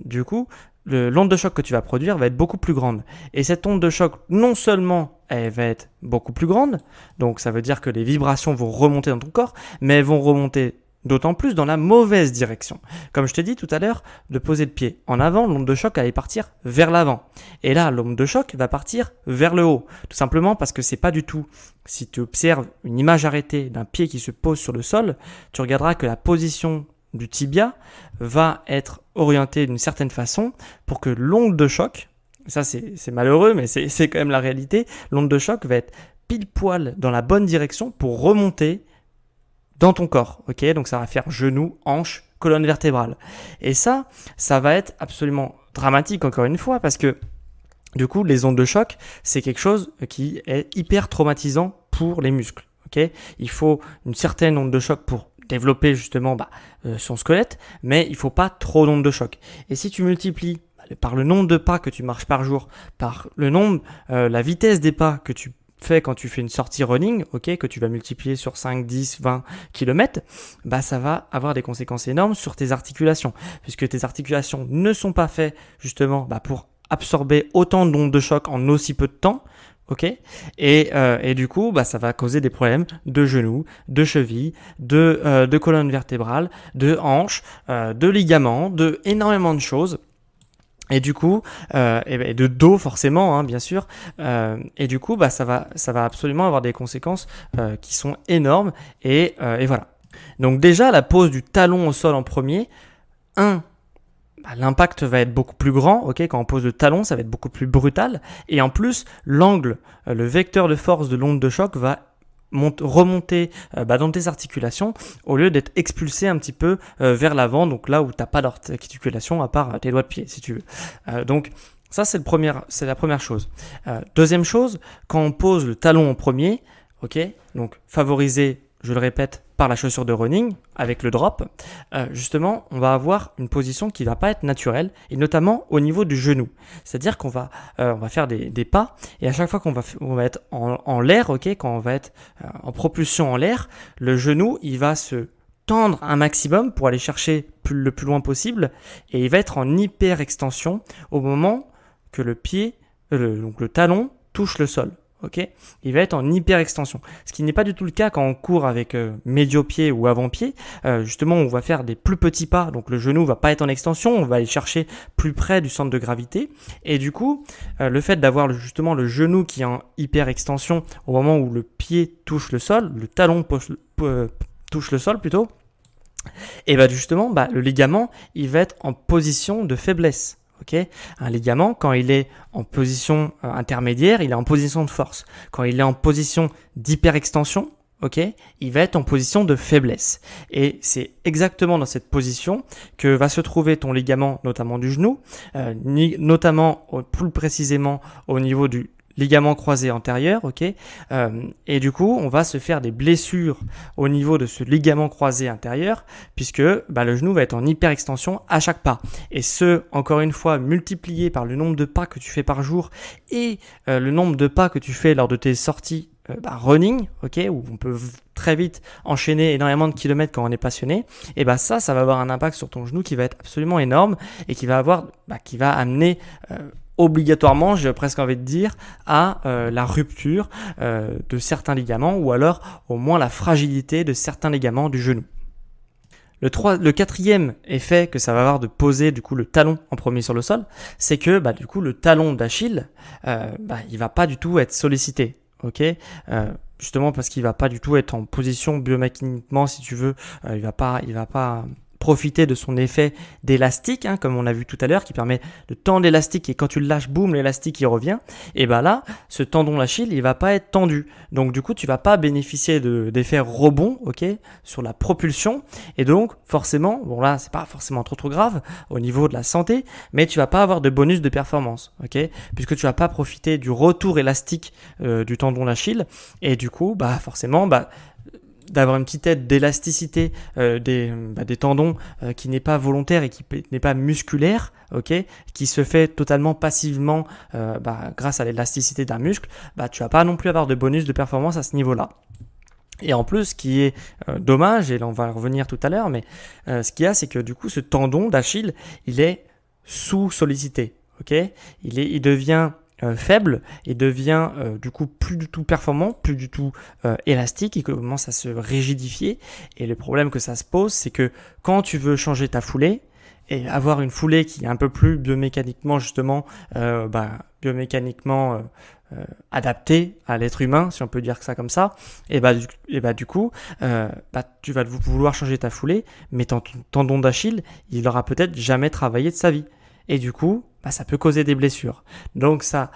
du coup l'onde de choc que tu vas produire va être beaucoup plus grande. Et cette onde de choc, non seulement elle va être beaucoup plus grande, donc ça veut dire que les vibrations vont remonter dans ton corps, mais elles vont remonter d'autant plus dans la mauvaise direction. Comme je t'ai dit tout à l'heure, de poser le pied en avant, l'onde de choc allait partir vers l'avant. Et là, l'onde de choc va partir vers le haut. Tout simplement parce que c'est pas du tout, si tu observes une image arrêtée d'un pied qui se pose sur le sol, tu regarderas que la position du tibia va être orientée d'une certaine façon pour que l'onde de choc, ça c'est malheureux mais c'est quand même la réalité, l'onde de choc va être pile poil dans la bonne direction pour remonter dans ton corps, donc ça va faire genou, hanche, colonne vertébrale. Et ça va être absolument dramatique encore une fois parce que du coup les ondes de choc c'est quelque chose qui est hyper traumatisant pour les muscles. Il faut une certaine onde de choc pour développer justement son squelette, mais il faut pas trop d'ondes de choc. Et si tu multiplies par le nombre de pas que tu marches par jour, par le nombre, la vitesse des pas que tu fais quand tu fais une sortie running, que tu vas multiplier sur 5, 10, 20 km, ça va avoir des conséquences énormes sur tes articulations, puisque tes articulations ne sont pas faites justement pour absorber autant d'ondes de choc en aussi peu de temps. Et du coup, ça va causer des problèmes de genoux, de chevilles, de colonne vertébrale, de hanches, de ligaments, de énormément de choses. Et du coup, et de dos forcément, bien sûr. Et du coup, ça va absolument avoir des conséquences qui sont énormes. Et voilà. Donc déjà, la pose du talon au sol en premier, l'impact va être beaucoup plus grand, quand on pose le talon, ça va être beaucoup plus brutal. Et en plus, l'angle, le vecteur de force de l'onde de choc va remonter dans tes articulations au lieu d'être expulsé un petit peu vers l'avant, donc là où tu n'as pas d'articulation à part tes doigts de pied si tu veux. Donc ça c'est la première chose. Deuxième chose, quand on pose le talon en premier, ok, donc favoriser, je le répète, par la chaussure de running avec le drop, justement on va avoir une position qui va pas être naturelle et notamment au niveau du genou. C'est-à-dire qu'on va faire des pas et à chaque fois qu'on va être en l'air, ok, quand on va être en propulsion en l'air, le genou il va se tendre un maximum pour aller chercher le plus loin possible et il va être en hyper extension au moment que le pied, donc le talon touche le sol. Ok, il va être en hyper extension, ce qui n'est pas du tout le cas quand on court avec médio-pied ou avant-pied. Justement, on va faire des plus petits pas, donc le genou va pas être en extension, on va aller chercher plus près du centre de gravité. Et du coup, le fait d'avoir justement le genou qui est en hyper extension au moment où le pied touche le sol, le talon touche le sol plutôt, et justement, le ligament, il va être en position de faiblesse. Okay, un ligament, quand il est en position intermédiaire, il est en position de force. Quand il est en position d'hyperextension, il va être en position de faiblesse. Et c'est exactement dans cette position que va se trouver ton ligament, notamment du genou, notamment plus précisément au niveau du ligament croisé antérieur, et du coup, on va se faire des blessures au niveau de ce ligament croisé intérieur, puisque le genou va être en hyperextension à chaque pas. Et ce, encore une fois, multiplié par le nombre de pas que tu fais par jour et le nombre de pas que tu fais lors de tes sorties running, où on peut très vite enchaîner énormément de kilomètres quand on est passionné, et ça va avoir un impact sur ton genou qui va être absolument énorme et qui va amener obligatoirement, j'ai presque envie de dire, à la rupture de certains ligaments ou alors au moins la fragilité de certains ligaments du genou. Le quatrième effet que ça va avoir de poser du coup le talon en premier sur le sol, c'est que du coup le talon d'Achille, il va pas du tout être sollicité, justement parce qu'il va pas du tout être en position biomécaniquement, si tu veux, il va pas profiter de son effet d'élastique, comme on a vu tout à l'heure, qui permet de tendre l'élastique et quand tu le lâches, boum, l'élastique il revient. Et là, ce tendon d'Achille, il va pas être tendu. Donc du coup, tu vas pas bénéficier d'effets rebond, sur la propulsion. Et donc, forcément, bon là, c'est pas forcément trop grave au niveau de la santé, mais tu vas pas avoir de bonus de performance, puisque tu vas pas profiter du retour élastique du tendon d'Achille. Et du coup, forcément, d'avoir une petite aide d'élasticité des tendons qui n'est pas volontaire et qui n'est pas musculaire, qui se fait totalement passivement grâce à l'élasticité d'un muscle, tu vas pas non plus avoir de bonus de performance à ce niveau-là. Et en plus, ce qui est dommage, et là on va revenir tout à l'heure, mais ce qu'il y a, c'est que du coup, ce tendon d'Achille, il est sous-sollicité, il devient faible et devient du coup plus du tout performant, plus du tout élastique, il commence à se rigidifier. Et le problème que ça se pose, c'est que quand tu veux changer ta foulée et avoir une foulée qui est un peu plus biomécaniquement justement adaptée à l'être humain, si on peut dire ça comme ça, du coup tu vas vouloir changer ta foulée, mais ton tendon d'Achille, il aura peut-être jamais travaillé de sa vie. Et du coup, ça peut causer des blessures. Donc ça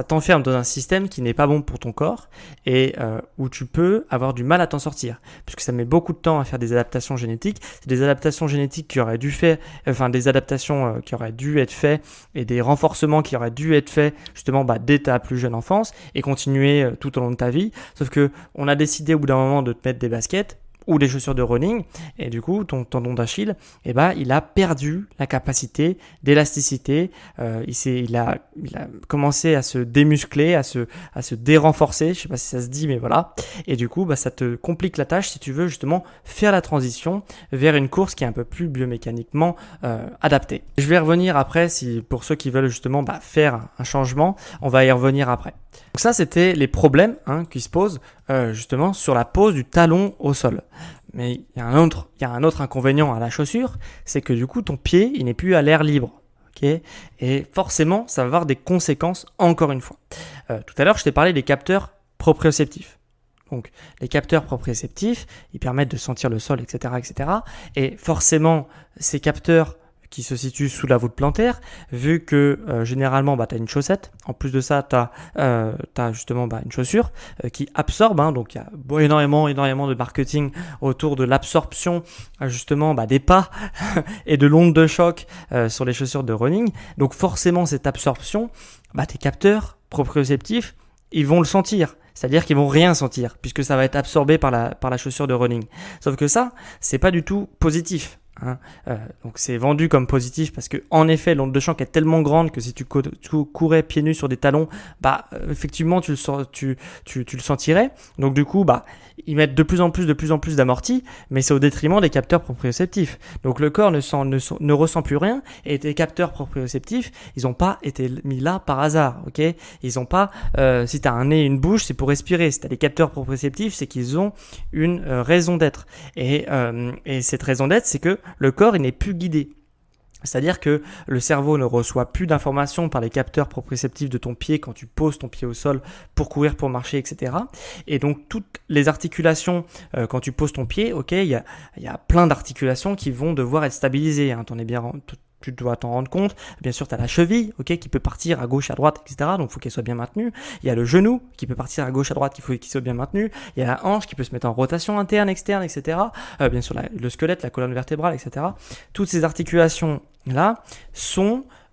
t'enferme dans un système qui n'est pas bon pour ton corps et où tu peux avoir du mal à t'en sortir, puisque ça met beaucoup de temps à faire des adaptations génétiques. C'est des adaptations génétiques qui auraient dû qui auraient dû être faites et des renforcements qui auraient dû être faits justement dès ta plus jeune enfance et continuer tout au long de ta vie. Sauf que on a décidé au bout d'un moment de te mettre des baskets ou des chaussures de running, et du coup ton tendon d'Achille, il a perdu la capacité d'élasticité, il a commencé à se démuscler, à se dérenforcer, je sais pas si ça se dit, mais voilà, et du coup ça te complique la tâche si tu veux justement faire la transition vers une course qui est un peu plus biomécaniquement adaptée. Je vais revenir après, pour ceux qui veulent justement faire un changement, on va y revenir après. Donc ça, c'était les problèmes qui se posent justement sur la pose du talon au sol. Mais il y a un autre inconvénient à la chaussure, c'est que du coup, ton pied, il n'est plus à l'air libre. Et forcément, ça va avoir des conséquences encore une fois. Tout à l'heure, je t'ai parlé des capteurs proprioceptifs. Donc, les capteurs proprioceptifs, ils permettent de sentir le sol, etc., etc. Et forcément, ces capteurs qui se situe sous la voûte plantaire, vu que généralement tu as une chaussette, en plus de ça tu as justement une chaussure qui absorbe, donc il y a énormément de marketing autour de l'absorption justement des pas et de l'onde de choc sur les chaussures de running. Donc forcément cette absorption, tes capteurs proprioceptifs, ils vont le sentir. C'est-à-dire qu'ils vont rien sentir puisque ça va être absorbé par la chaussure de running. Sauf que ça, c'est pas du tout positif. Donc c'est vendu comme positif parce que en effet l'onde de choc est tellement grande que si tu courais pieds nus sur des talons, effectivement tu le sentirais. Donc du coup ils mettent de plus en plus d'amortis, mais c'est au détriment des capteurs proprioceptifs. Donc le corps ne ressent plus rien et tes capteurs proprioceptifs, ils n'ont pas été mis là par hasard, ok ? Ils ont pas, si tu as un nez et une bouche, c'est pour respirer. Si tu as des capteurs proprioceptifs, c'est qu'ils ont une raison d'être. Et cette raison d'être, c'est que le corps, il n'est plus guidé. C'est-à-dire que le cerveau ne reçoit plus d'informations par les capteurs proprioceptifs de ton pied quand tu poses ton pied au sol pour courir, pour marcher, etc. Et donc toutes les articulations, quand tu poses ton pied, il y a plein d'articulations qui vont devoir être stabilisées. Tu dois t'en rendre compte. Bien sûr, tu as la cheville, qui peut partir à gauche, à droite, etc. Donc, il faut qu'elle soit bien maintenue. Il y a le genou qui peut partir à gauche, à droite, il faut qu'il soit bien maintenu. Il y a la hanche qui peut se mettre en rotation interne, externe, etc. Bien sûr, le squelette, la colonne vertébrale, etc. Toutes ces articulations-là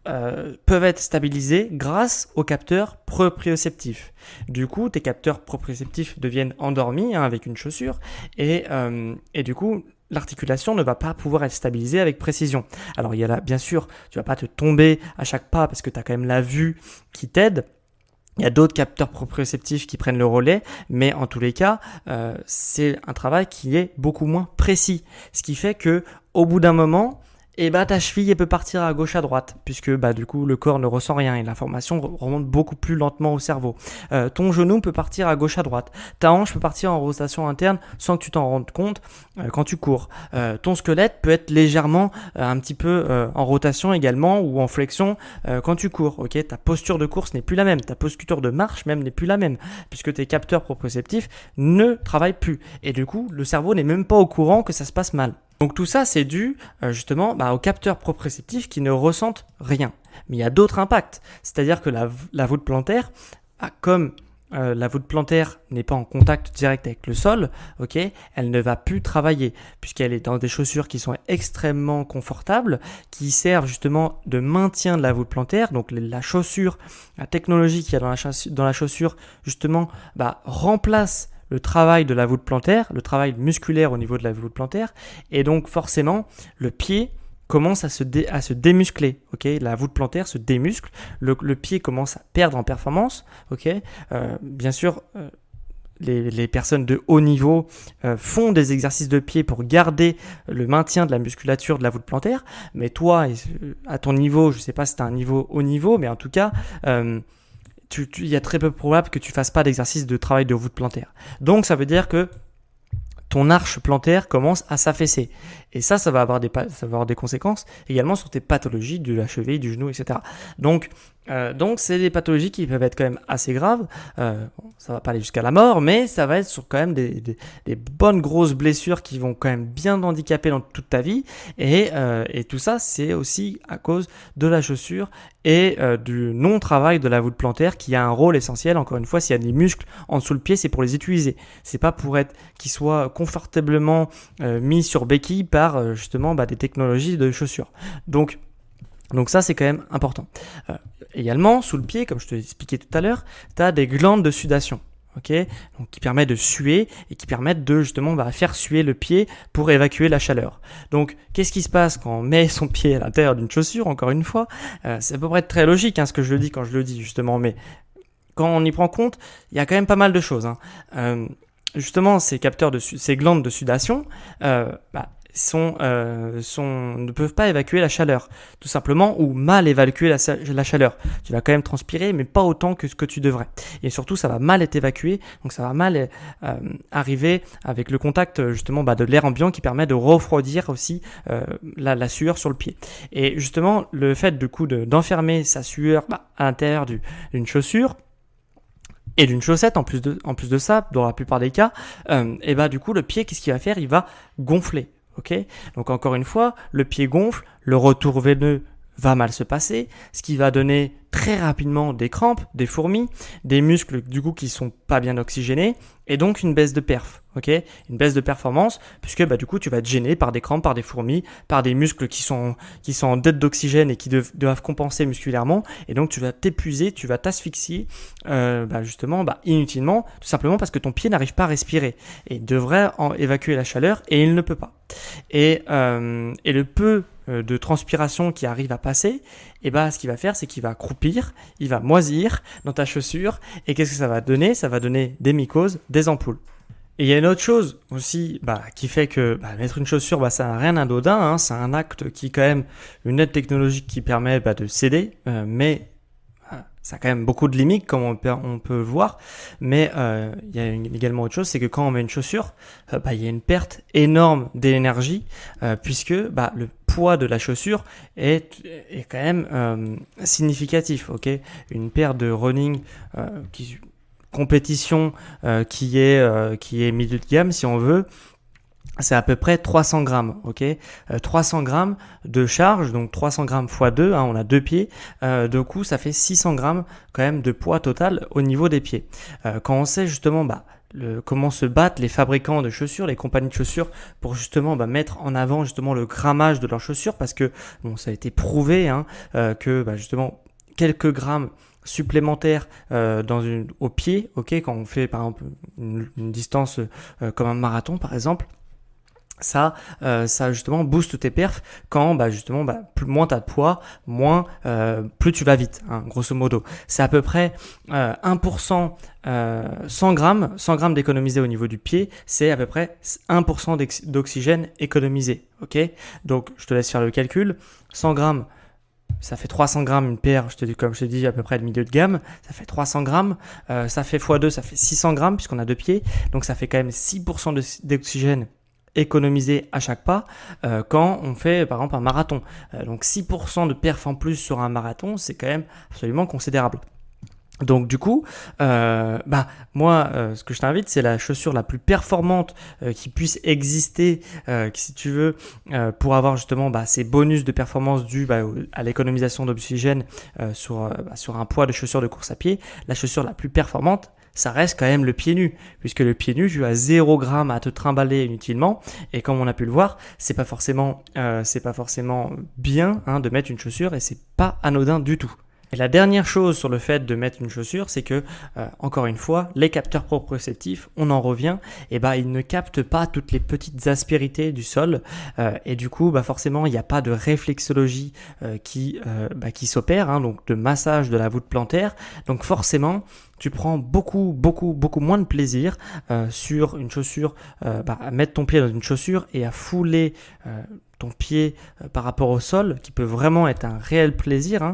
peuvent être stabilisées grâce aux capteurs proprioceptifs. Du coup, tes capteurs proprioceptifs deviennent endormis avec une chaussure et du coup, l'articulation ne va pas pouvoir être stabilisée avec précision. Alors il y a là, bien sûr, tu vas pas te tomber à chaque pas parce que tu as quand même la vue qui t'aide. Il y a d'autres capteurs proprioceptifs qui prennent le relais, mais en tous les cas, c'est un travail qui est beaucoup moins précis. Ce qui fait que au bout d'un moment, ta cheville elle peut partir à gauche à droite puisque du coup le corps ne ressent rien et l'information remonte beaucoup plus lentement au cerveau. Ton genou peut partir à gauche à droite. Ta hanche peut partir en rotation interne sans que tu t'en rendes compte quand tu cours. Ton squelette peut être légèrement un petit peu en rotation également ou en flexion quand tu cours. Ta posture de course n'est plus la même. Ta posture de marche même n'est plus la même puisque tes capteurs proprioceptifs ne travaillent plus. Et du coup, le cerveau n'est même pas au courant que ça se passe mal. Donc tout ça, c'est dû justement aux capteurs proprioceptifs qui ne ressentent rien. Mais il y a d'autres impacts. C'est-à-dire que la voûte plantaire, comme la voûte plantaire n'est pas en contact direct avec le sol, elle ne va plus travailler puisqu'elle est dans des chaussures qui sont extrêmement confortables, qui servent justement de maintien de la voûte plantaire. Donc la chaussure, la technologie qu'il y a dans la chaussure, justement, remplace le travail de la voûte plantaire, le travail musculaire au niveau de la voûte plantaire, et donc forcément le pied commence à se démuscler. La voûte plantaire se démuscle, le pied commence à perdre en performance. Bien sûr, les personnes de haut niveau font des exercices de pied pour garder le maintien de la musculature de la voûte plantaire, mais toi, à ton niveau, je ne sais pas si tu as un niveau haut niveau, mais en tout cas, il y a très peu probable que tu fasses pas d'exercice de travail de voûte plantaire. Donc ça veut dire que ton arche plantaire commence à s'affaisser. Et ça va avoir des conséquences également sur tes pathologies de la cheville, du genou, etc. Donc c'est des pathologies qui peuvent être quand même assez graves. Ça va pas aller jusqu'à la mort, mais ça va être sur quand même des bonnes grosses blessures qui vont quand même bien handicaper dans toute ta vie. Et tout ça, c'est aussi à cause de la chaussure et du non-travail de la voûte plantaire qui a un rôle essentiel. Encore une fois, s'il y a des muscles en dessous le pied, c'est pour les utiliser. C'est pas pour qu'ils soient confortablement mis sur béquille par justement des technologies de chaussures. Donc ça, c'est quand même important. Également, sous le pied, comme je te l'ai expliqué tout à l'heure, tu as des glandes de sudation. Donc, qui permettent de suer et qui permettent de justement faire suer le pied pour évacuer la chaleur. Donc, qu'est-ce qui se passe quand on met son pied à l'intérieur d'une chaussure? Encore une fois, c'est à peu près très logique ce que je dis quand je le dis justement, mais quand on y prend compte, il y a quand même pas mal de choses. Justement, ces glandes de sudation, ne peuvent pas évacuer la chaleur, tout simplement, ou mal évacuer la chaleur. Tu vas quand même transpirer, mais pas autant que ce que tu devrais. Et surtout, ça va mal être évacué, donc ça va mal arriver avec le contact justement de l'air ambiant qui permet de refroidir aussi la sueur sur le pied. Et justement, le fait du coup d'enfermer sa sueur à l'intérieur d'une chaussure, et d'une chaussette en plus de ça, dans la plupart des cas, du coup le pied, qu'est-ce qu'il va faire? Il va gonfler. ok ? Donc encore une fois, le pied gonfle, le retour veineux va mal se passer, ce qui va donner très rapidement des crampes, des fourmis, des muscles du coup qui sont pas bien oxygénés et donc une baisse de perf, ok ? Une baisse de performance puisque du coup tu vas être gêné par des crampes, par des fourmis, par des muscles qui sont en dette d'oxygène et qui doivent compenser musculairement et donc tu vas t'épuiser, tu vas t'asphyxier justement inutilement, tout simplement parce que ton pied n'arrive pas à respirer et devrait évacuer la chaleur et il ne peut pas. Et le peu de transpiration qui arrive à passer, ce qu'il va faire, c'est qu'il va croupir, il va moisir dans ta chaussure. Et qu'est-ce que ça va donner ? Ça va donner des mycoses, des ampoules. Et il y a une autre chose aussi qui fait que mettre une chaussure, ça n'a rien d'anodin. Hein, c'est un acte qui est quand même une aide technologique qui permet de s'aider, mais ça a quand même beaucoup de limites comme on peut le voir, mais il y a également autre chose, c'est que quand on met une chaussure, il y a une perte énorme d'énergie puisque le poids de la chaussure est quand même significatif, ok ? Une paire de running compétition qui est milieu de gamme si on veut, c'est à peu près 300 grammes, ok ? 300 grammes de charge, donc 300 grammes x 2, on a 2 pieds, du coup ça fait 600 grammes quand même de poids total au niveau des pieds. Quand on sait justement comment se battent les fabricants de chaussures, les compagnies de chaussures pour justement mettre en avant justement le grammage de leurs chaussures parce que ça a été prouvé que justement quelques grammes supplémentaires au pied, ok, quand on fait par exemple une distance comme un marathon par exemple, ça justement booste tes perfs quand moins tu as de poids, plus tu vas vite, grosso modo. C'est à peu près 1%, 100 grammes d'économiser au niveau du pied, c'est à peu près 1% d'oxygène économisé. Ok ? Donc je te laisse faire le calcul. 100 grammes, ça fait 300 grammes une paire, comme je te dis, à peu près de milieu de gamme. Ça fait 300 grammes. Ça fait x2, ça fait 600 grammes puisqu'on a 2 pieds. Donc ça fait quand même 6% d'oxygène économisé à chaque pas quand on fait par exemple un marathon. Donc 6% de perf en plus sur un marathon, c'est quand même absolument considérable. Donc du coup, moi, ce que je t'invite, c'est la chaussure la plus performante qui puisse exister, si tu veux, pour avoir justement ces bonus de performance dus à l'économisation d'oxygène sur un poids de chaussure de course à pied. La chaussure la plus performante, ça reste quand même le pied nu, puisque le pied nu, tu as 0 g à te trimballer inutilement, et comme on a pu le voir, c'est pas forcément bien de mettre une chaussure, et c'est pas anodin du tout. Et la dernière chose sur le fait de mettre une chaussure, c'est que, encore une fois, les capteurs proprioceptifs, on en revient, ils ne captent pas toutes les petites aspérités du sol, et du coup, forcément, il n'y a pas de réflexologie qui s'opère, donc de massage de la voûte plantaire. Donc forcément, tu prends beaucoup moins de plaisir sur une chaussure, à mettre ton pied dans une chaussure et à fouler ton pied par rapport au sol, qui peut vraiment être un réel plaisir,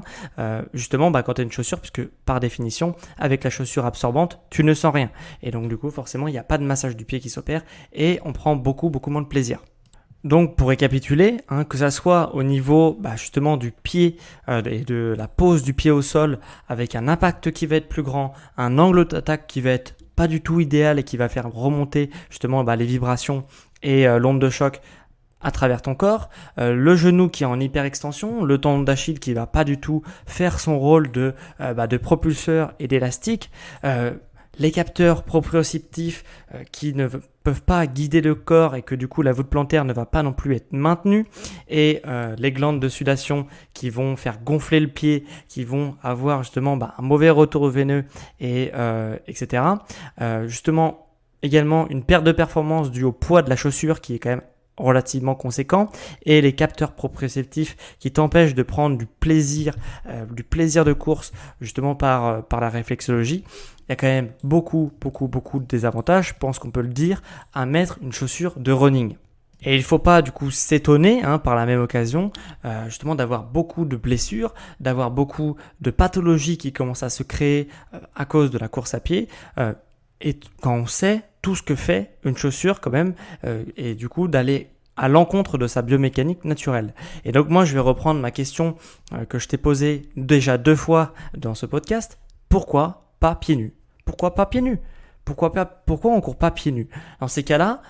justement quand tu as une chaussure, puisque par définition, avec la chaussure absorbante, tu ne sens rien. Et donc du coup, forcément, il n'y a pas de massage du pied qui s'opère et on prend beaucoup moins de plaisir. Donc pour récapituler, que ça soit au niveau justement du pied et de la pose du pied au sol avec un impact qui va être plus grand, un angle d'attaque qui va être pas du tout idéal et qui va faire remonter justement les vibrations et l'onde de choc à travers ton corps, le genou qui est en hyperextension, le tendon d'Achille qui va pas du tout faire son rôle de propulseur et d'élastique, les capteurs proprioceptifs qui ne peuvent pas guider le corps et que du coup la voûte plantaire ne va pas non plus être maintenue, et les glandes de sudation qui vont faire gonfler le pied, qui vont avoir justement un mauvais retour veineux et etc. Justement également une perte de performance due au poids de la chaussure qui est quand même relativement conséquent, et les capteurs proprioceptifs qui t'empêchent de prendre du plaisir de course justement par la réflexologie. Il y a quand même beaucoup de désavantages, je pense qu'on peut le dire, à mettre une chaussure de running. Et il ne faut pas du coup s'étonner par la même occasion justement d'avoir beaucoup de blessures, d'avoir beaucoup de pathologies qui commencent à se créer à cause de la course à pied, et quand on sait tout ce que fait une chaussure quand même, et du coup d'aller à l'encontre de sa biomécanique naturelle. Et donc moi je vais reprendre ma question que je t'ai posée déjà 2 fois dans ce podcast. Pourquoi pas pieds nus ? Pourquoi pas pieds nus ? Pourquoi on court pas pieds nus ? Dans ces cas-là,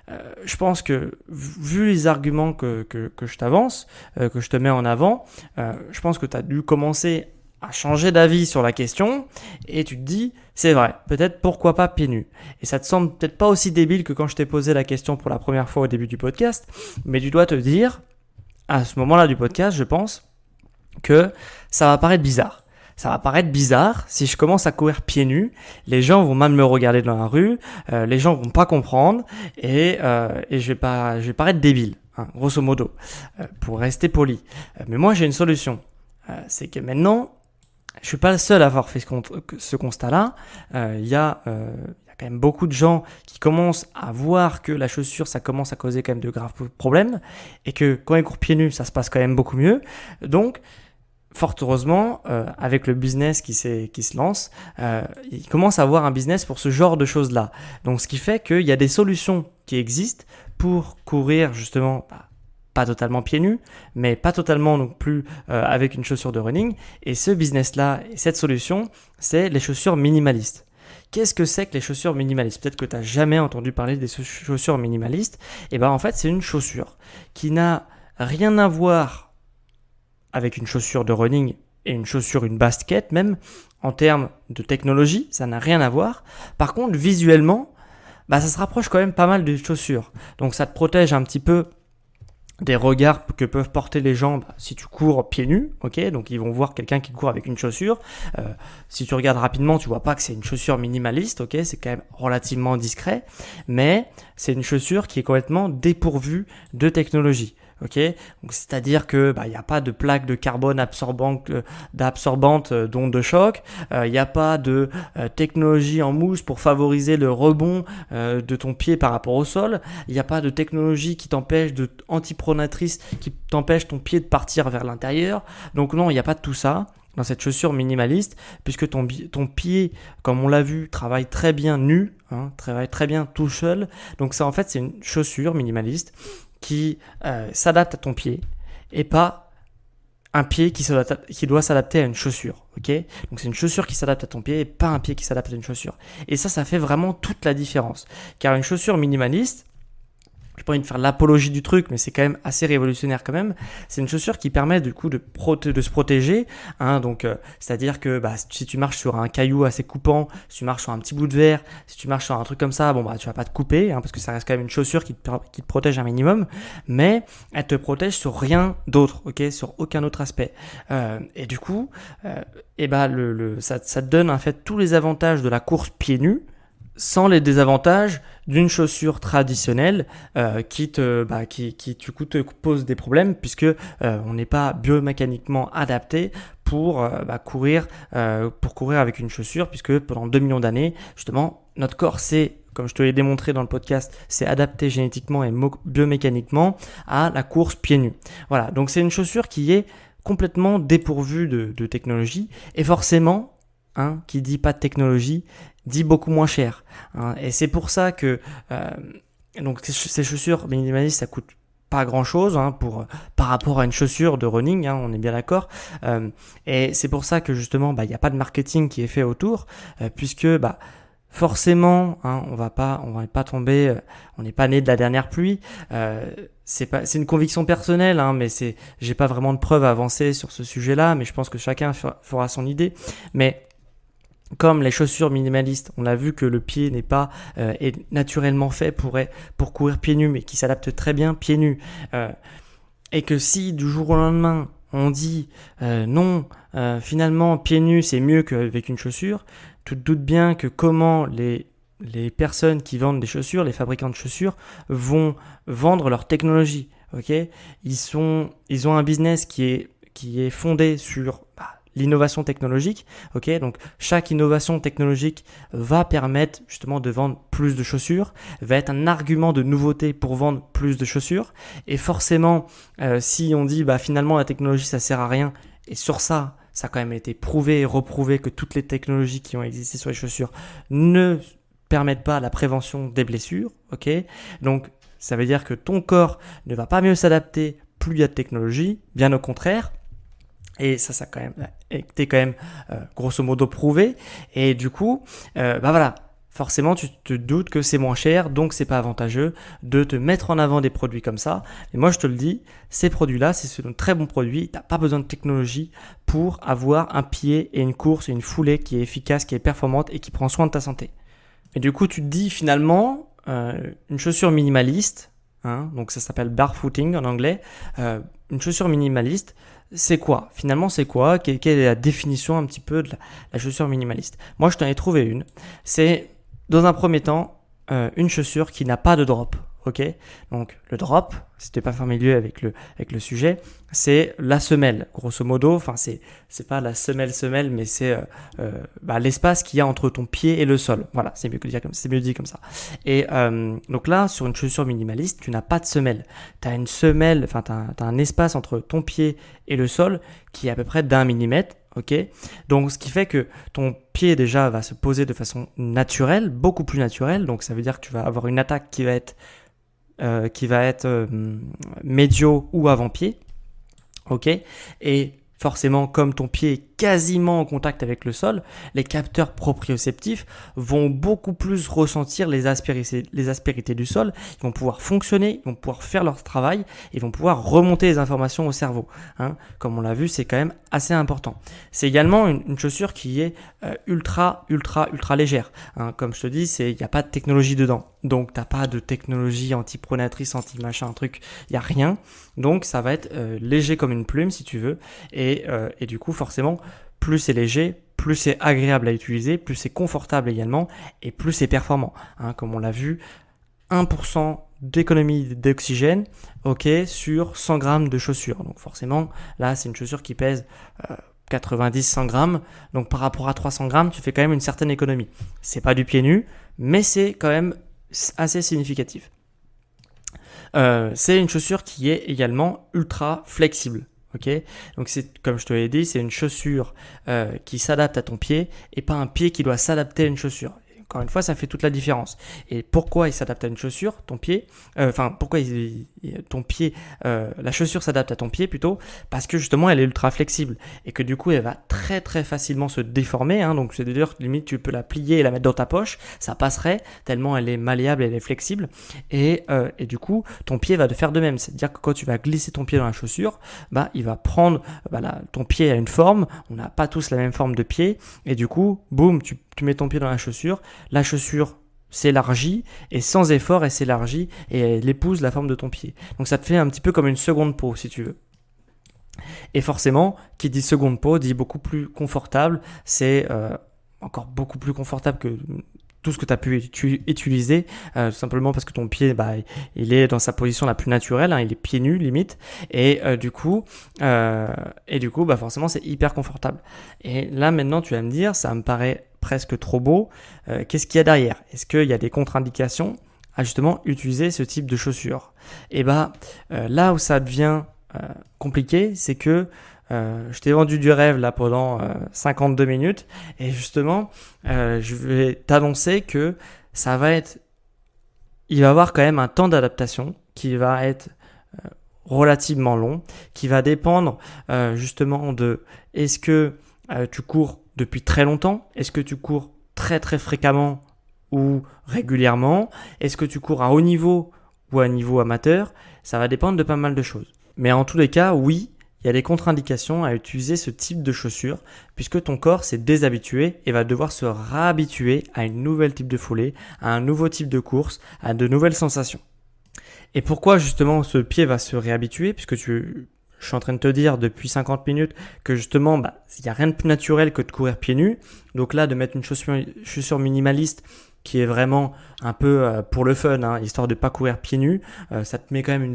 je pense que vu les arguments que je t'avance, que je te mets en avant, je pense que tu as dû commencer à changer d'avis sur la question et tu te dis, c'est vrai, peut-être pourquoi pas pieds nus. Et ça te semble peut-être pas aussi débile que quand je t'ai posé la question pour la première fois au début du podcast, mais tu dois te dire, à ce moment-là du podcast, je pense, que ça va paraître bizarre. Ça va paraître bizarre si je commence à courir pieds nus. Les gens vont mal me regarder dans la rue, les gens vont pas comprendre et je vais paraître débile, hein, grosso modo, pour rester poli. Mais moi j'ai une solution. C'est que maintenant, je suis pas le seul à avoir fait ce constat-là. Il y a quand même beaucoup de gens qui commencent à voir que la chaussure, ça commence à causer quand même de graves problèmes et que quand ils courent pieds nus, ça se passe quand même beaucoup mieux. Donc fort heureusement, avec le business qui se lance, il commence à avoir un business pour ce genre de choses-là. Donc, ce qui fait qu'il y a des solutions qui existent pour courir justement, pas totalement pieds nus, mais pas totalement non plus avec une chaussure de running. Et ce business-là, et cette solution, c'est les chaussures minimalistes. Qu'est-ce que c'est que les chaussures minimalistes ? Peut-être que tu n'as jamais entendu parler des chaussures minimalistes. Et en fait, c'est une chaussure qui n'a rien à voir avec une chaussure de running et une basket même, en termes de technologie, ça n'a rien à voir. Par contre, visuellement, ça se rapproche quand même pas mal des chaussures. Donc ça te protège un petit peu des regards que peuvent porter les gens si tu cours pieds nus, ok ? Donc ils vont voir quelqu'un qui court avec une chaussure. Si tu regardes rapidement, tu vois pas que c'est une chaussure minimaliste, ok ? C'est quand même relativement discret, mais c'est une chaussure qui est complètement dépourvue de technologie. Ok, donc c'est-à-dire que il n'y a pas de plaque de carbone absorbante d'onde de choc, il n'y a pas de technologie en mousse pour favoriser le rebond de ton pied par rapport au sol, il n'y a pas de technologie qui t'empêche antipronatrice qui t'empêche ton pied de partir vers l'intérieur. Donc non, il n'y a pas de tout ça dans cette chaussure minimaliste, puisque ton pied, comme on l'a vu, travaille très bien nu, travaille très bien tout seul. Donc ça, en fait, c'est une chaussure minimaliste qui s'adapte à ton pied et pas un pied qui doit s'adapter à une chaussure. Ok ? Donc c'est une chaussure qui s'adapte à ton pied et pas un pied qui s'adapte à une chaussure. Et ça fait vraiment toute la différence. Car une chaussure minimaliste, je n'ai pas envie de faire l'apologie du truc, mais c'est quand même assez révolutionnaire quand même. C'est une chaussure qui permet du coup de se protéger. Donc, c'est-à-dire que si tu marches sur un caillou assez coupant, si tu marches sur un petit bout de verre, si tu marches sur un truc comme ça, tu vas pas te couper, parce que ça reste quand même une chaussure qui te protège un minimum, mais elle te protège sur rien d'autre, ok, sur aucun autre aspect. Et du coup, ça te donne en fait tous les avantages de la course pieds nus, sans les désavantages d'une chaussure traditionnelle qui du coup te pose des problèmes puisque on n'est pas biomécaniquement adapté pour courir avec une chaussure, puisque pendant 2 millions d'années justement notre corps comme je te l'ai démontré dans le podcast, c'est adapté génétiquement et biomécaniquement à la course pieds nus. Voilà, donc c'est une chaussure qui est complètement dépourvue de technologie et forcément, qui dit pas de technologie dit beaucoup moins cher. Et c'est pour ça que donc ces chaussures minimalistes, ça coûte pas grand chose par rapport à une chaussure de running, on est bien d'accord. Et c'est pour ça que justement il n'y a pas de marketing qui est fait autour, puisque forcément on va pas tomber, on n'est pas né de la dernière pluie. C'est une conviction personnelle, mais j'ai pas vraiment de preuves à avancer sur ce sujet-là, mais je pense que chacun fera son idée. Mais comme les chaussures minimalistes, on a vu que le pied n'est pas est naturellement fait pour courir pieds nus, mais qui s'adapte très bien pieds nus. Et que si du jour au lendemain, on dit non, finalement pieds nus c'est mieux qu'avec une chaussure, tu te doutes bien que comment les personnes qui vendent des chaussures, les fabricants de chaussures, vont vendre leur technologie. Ok ? Ils ont un business qui est fondé sur l'innovation technologique, ok ? Donc chaque innovation technologique va permettre justement de vendre plus de chaussures, va être un argument de nouveauté pour vendre plus de chaussures. Et forcément, si on dit finalement la technologie ça sert à rien, et sur ça a quand même été prouvé et reprouvé que toutes les technologies qui ont existé sur les chaussures ne permettent pas la prévention des blessures, ok ? Donc ça veut dire que ton corps ne va pas mieux s'adapter plus il y a de technologie, bien au contraire. Et ça a été quand même grosso modo prouvé. Et du coup, voilà, forcément tu te doutes que c'est moins cher, donc c'est pas avantageux de te mettre en avant des produits comme ça. Et moi je te le dis, ces produits-là, c'est de très bons produits, tu n'as pas besoin de technologie pour avoir un pied et une course et une foulée qui est efficace, qui est performante et qui prend soin de ta santé. Et du coup tu te dis finalement, une chaussure minimaliste, donc ça s'appelle barefooting en anglais, une chaussure minimaliste, c'est quoi? Finalement, c'est quoi? Quelle est la définition un petit peu de la chaussure minimaliste? Moi, je t'en ai trouvé une. C'est, dans un premier temps, une chaussure qui n'a pas de drop. Ok? Donc, le drop, si tu n'es pas familier avec le sujet, c'est la semelle, grosso modo. Enfin, c'est pas la semelle, mais c'est l'espace qu'il y a entre ton pied et le sol. Voilà, c'est mieux dit comme ça. Et donc là, sur une chaussure minimaliste, tu n'as pas de semelle. Tu as une semelle, enfin, tu as un espace entre ton pied et le sol qui est à peu près d'1 millimètre. Ok, donc ce qui fait que ton pied déjà va se poser de façon naturelle, beaucoup plus naturelle. Donc ça veut dire que tu vas avoir une attaque qui va être médio ou avant-pied. Ok, et forcément, comme ton pied est quasiment en contact avec le sol, les capteurs proprioceptifs vont beaucoup plus ressentir les aspérités du sol. Ils vont pouvoir fonctionner, ils vont pouvoir faire leur travail, ils vont pouvoir remonter les informations au cerveau. Comme on l'a vu, c'est quand même assez important. C'est également une chaussure qui est ultra légère. Comme je te dis, il n'y a pas de technologie dedans. Donc, tu n'as pas de technologie anti-pronatrice, anti-machin, truc. Il n'y a rien. Donc, ça va être léger comme une plume, si tu veux. Et du coup, forcément, plus c'est léger, plus c'est agréable à utiliser, plus c'est confortable également, et plus c'est performant. Comme on l'a vu, 1% d'économie d'oxygène, sur 100 grammes de chaussures. Donc forcément, là, c'est une chaussure qui pèse 90-100 grammes. Donc par rapport à 300 grammes, tu fais quand même une certaine économie. C'est pas du pied nu, mais c'est quand même assez significatif. C'est une chaussure qui est également ultra flexible. Donc c'est, comme je te l'ai dit, c'est une chaussure qui s'adapte à ton pied et pas un pied qui doit s'adapter à une chaussure. Encore une fois, ça fait toute la différence. Et pourquoi il s'adapte à une chaussure, ton pied pourquoi ton pied, la chaussure s'adapte à ton pied plutôt, parce que justement, elle est ultra flexible et que du coup, elle va très très facilement se déformer. Donc c'est-à-dire que limite, tu peux la plier et la mettre dans ta poche, ça passerait tellement elle est malléable, elle est flexible. Et du coup, ton pied va faire de même. C'est-à-dire que quand tu vas glisser ton pied dans la chaussure, il va prendre, ton pied a une forme. On n'a pas tous la même forme de pied et du coup, boum, tu mets ton pied dans la chaussure s'élargit et sans effort elle s'élargit et elle épouse la forme de ton pied. Donc ça te fait un petit peu comme une seconde peau si tu veux. Et forcément, qui dit seconde peau dit beaucoup plus confortable. C'est encore beaucoup plus confortable que tout ce que tu as pu utiliser, simplement parce que ton pied, il est dans sa position la plus naturelle, il est pieds nus limite, et du coup, forcément, c'est hyper confortable. Et là, maintenant, tu vas me dire, ça me paraît presque trop beau. Qu'est-ce qu'il y a derrière? Est-ce qu'il y a des contre-indications à justement utiliser ce type de chaussures? Et là où ça devient compliqué, c'est que je t'ai vendu du rêve là pendant 52 minutes et justement je vais t'annoncer que il va y avoir quand même un temps d'adaptation qui va être relativement long, qui va dépendre justement de est-ce que tu cours depuis très longtemps, est-ce que tu cours très très fréquemment ou régulièrement, est-ce que tu cours à haut niveau ou à niveau amateur, ça va dépendre de pas mal de choses. Mais en tous les cas, oui, il y a des contre-indications à utiliser ce type de chaussures puisque ton corps s'est déshabitué et va devoir se réhabituer à une nouvelle type de foulée, à un nouveau type de course, à de nouvelles sensations. Et pourquoi justement ce pied va se réhabituer? Puisque je suis en train de te dire depuis 50 minutes que justement, il n'y a rien de plus naturel que de courir pieds nus. Donc là, de mettre une chaussure minimaliste qui est vraiment un peu pour le fun, histoire de pas courir pieds nus. Ça te met quand même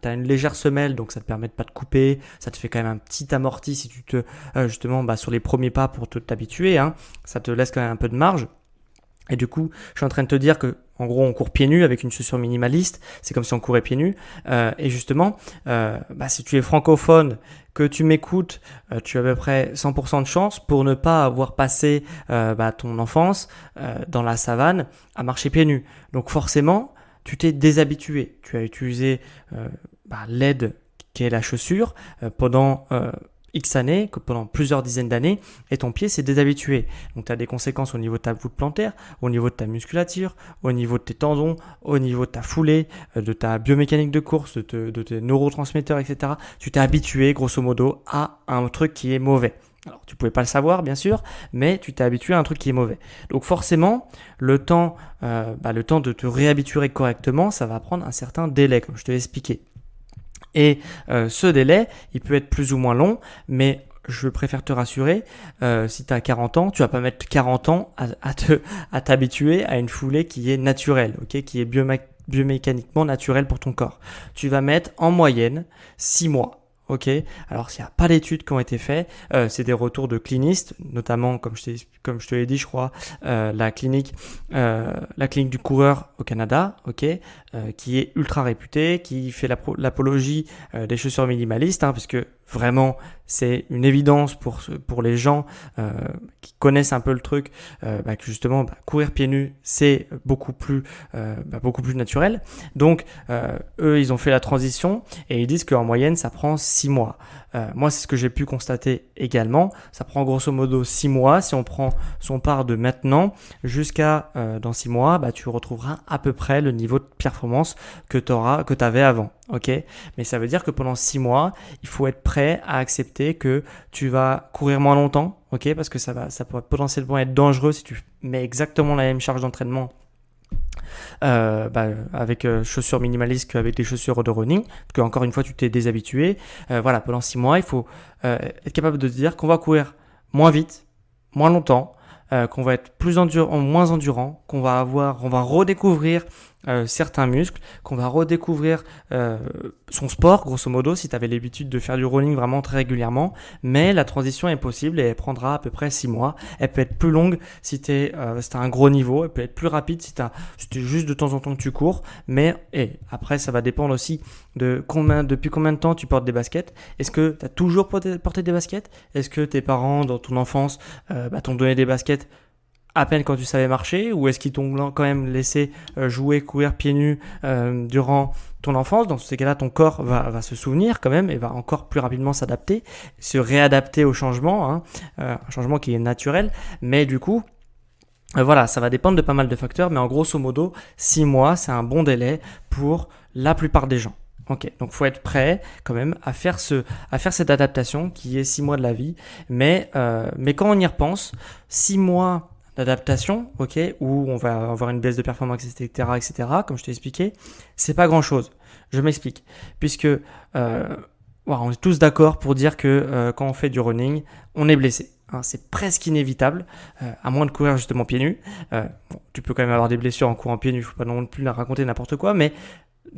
t'as une légère semelle, donc ça te permet de pas te couper. Ça te fait quand même un petit amorti si tu te justement sur les premiers pas pour t'habituer. Ça te laisse quand même un peu de marge. Et du coup, je suis en train de te dire que en gros, on court pieds nus avec une chaussure minimaliste. C'est comme si on courait pieds nus. Et justement, si tu es francophone, que tu m'écoutes, tu as à peu près 100% de chance pour ne pas avoir passé ton enfance dans la savane à marcher pieds nus. Donc forcément, tu t'es déshabitué. Tu as utilisé l'aide qui est la chaussure pendant X années, que pendant plusieurs dizaines d'années, et ton pied s'est déshabitué. Donc tu as des conséquences au niveau de ta voûte plantaire, au niveau de ta musculature, au niveau de tes tendons, au niveau de ta foulée, de ta biomécanique de course, de tes neurotransmetteurs, etc. Tu t'es habitué grosso modo à un truc qui est mauvais. Alors, tu pouvais pas le savoir, bien sûr, mais tu t'es habitué à un truc qui est mauvais. Donc, forcément, le temps de te réhabituer correctement, ça va prendre un certain délai, comme je te l'ai expliqué. Et ce délai, il peut être plus ou moins long, mais je préfère te rassurer, si tu as 40 ans, tu vas pas mettre 40 ans à t'habituer à une foulée qui est naturelle, okay, qui est biomécaniquement naturelle pour ton corps. Tu vas mettre en moyenne 6 mois. Ok, alors s'il n'y a pas d'études qui ont été faites, c'est des retours de clinistes, notamment comme je te l'ai dit, je crois, la clinique du coureur au Canada, ok, qui est ultra réputée, qui fait l'apologie des chaussures minimalistes, parce que vraiment c'est une évidence pour les gens qui connaissent un peu le truc, que justement courir pieds nus c'est beaucoup plus naturel. Donc eux ils ont fait la transition et ils disent qu'en moyenne ça prend 6 mois. Moi c'est ce que j'ai pu constater également. Ça prend grosso modo 6 mois. Si on part de maintenant jusqu'à dans 6 mois, tu retrouveras à peu près le niveau de performance que tu avais avant. Ok, mais ça veut dire que pendant 6 mois, il faut être prêt à accepter que tu vas courir moins longtemps, ok, parce que ça pourrait potentiellement être dangereux si tu mets exactement la même charge d'entraînement avec chaussures minimalistes qu'avec des chaussures de running, parce que encore une fois tu t'es déshabitué. Pendant 6 mois, il faut être capable de te dire qu'on va courir moins vite, moins longtemps, qu'on va être moins endurant, qu'on va redécouvrir certains muscles, qu'on va redécouvrir son sport, grosso modo, si tu avais l'habitude de faire du running vraiment très régulièrement. Mais la transition est possible et elle prendra à peu près 6 mois. Elle peut être plus longue si tu as un gros niveau, elle peut être plus rapide si c'est juste de temps en temps que tu cours. Mais après, ça va dépendre aussi de depuis combien de temps tu portes des baskets. Est-ce que tu as toujours porté des baskets? Est-ce que tes parents, dans ton enfance, t'ont donné des baskets à peine quand tu savais marcher, ou est-ce qu'ils t'ont quand même laissé courir pieds nus durant ton enfance? Dans ces cas-là, ton corps va se souvenir quand même et va encore plus rapidement s'adapter, se réadapter au changement, un changement qui est naturel, mais du coup, ça va dépendre de pas mal de facteurs, mais en grosso modo, 6 mois, c'est un bon délai pour la plupart des gens. Ok, donc faut être prêt quand même à faire cette adaptation qui est 6 mois de la vie, mais quand on y repense, 6 mois d'adaptation, ok, où on va avoir une baisse de performance, etc., comme je t'ai expliqué, c'est pas grand-chose. Je m'explique, puisque on est tous d'accord pour dire que quand on fait du running, on est blessé. C'est presque inévitable, à moins de courir justement pieds nus. Tu peux quand même avoir des blessures en courant pieds nus, il ne faut pas non plus la raconter n'importe quoi, mais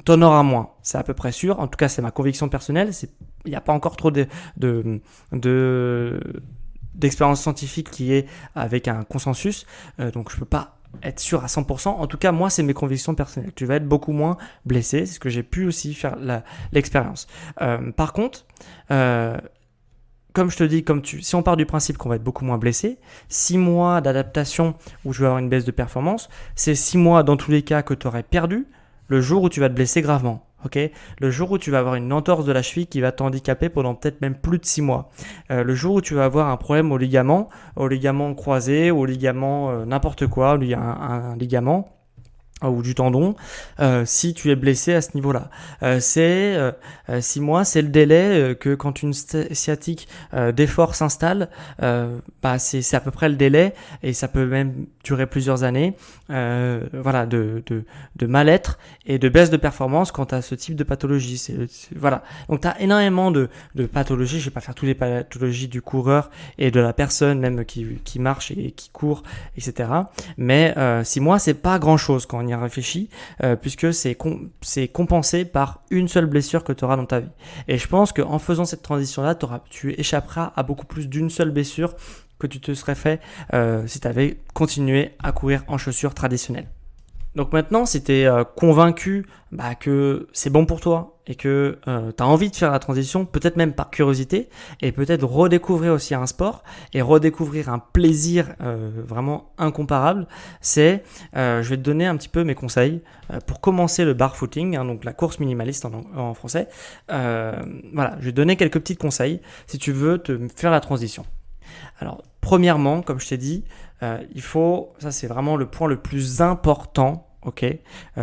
t'en auras moins, c'est à peu près sûr. En tout cas, c'est ma conviction personnelle. Il n'y a pas encore trop d'expérience scientifique qui est avec un consensus, donc je peux pas être sûr à 100%. En tout cas, moi, c'est mes convictions personnelles. Tu vas être beaucoup moins blessé, c'est ce que j'ai pu aussi faire l'expérience. Par contre, comme je te dis, si on part du principe qu'on va être beaucoup moins blessé, 6 mois d'adaptation où je vais avoir une baisse de performance, c'est 6 mois dans tous les cas que tu aurais perdu le jour où tu vas te blesser gravement. Okay, le jour où tu vas avoir une entorse de la cheville qui va t'handicaper pendant peut-être même plus de 6 mois. Le jour où tu vas avoir un problème au ligament croisé, au ligament n'importe quoi, un ligament ou du tendon, si tu es blessé à ce niveau-là. 6 mois, c'est le délai que quand une sciatique d'effort s'installe, c'est à peu près le délai, et ça peut même durer plusieurs années, de mal-être et de baisse de performance quant à ce type de pathologie. Voilà. Donc tu as énormément de pathologies, je vais pas faire toutes les pathologies du coureur et de la personne même qui marche et qui court, etc. Mais 6 mois, c'est pas grand-chose quand on y réfléchit, puisque c'est compensé par une seule blessure que tu auras dans ta vie. Et je pense qu'en faisant cette transition-là, tu échapperas à beaucoup plus d'une seule blessure que tu te serais fait si tu avais continué à courir en chaussures traditionnelles. Donc maintenant, si tu es convaincu que c'est bon pour toi et que tu as envie de faire la transition, peut-être même par curiosité, et peut-être redécouvrir aussi un sport et redécouvrir un plaisir vraiment incomparable, je vais te donner un petit peu mes conseils pour commencer le barefooting, donc la course minimaliste en français. Voilà, je vais te donner quelques petits conseils si tu veux te faire la transition. Alors, premièrement, comme je t'ai dit, ça c'est vraiment le point le plus important. Ok,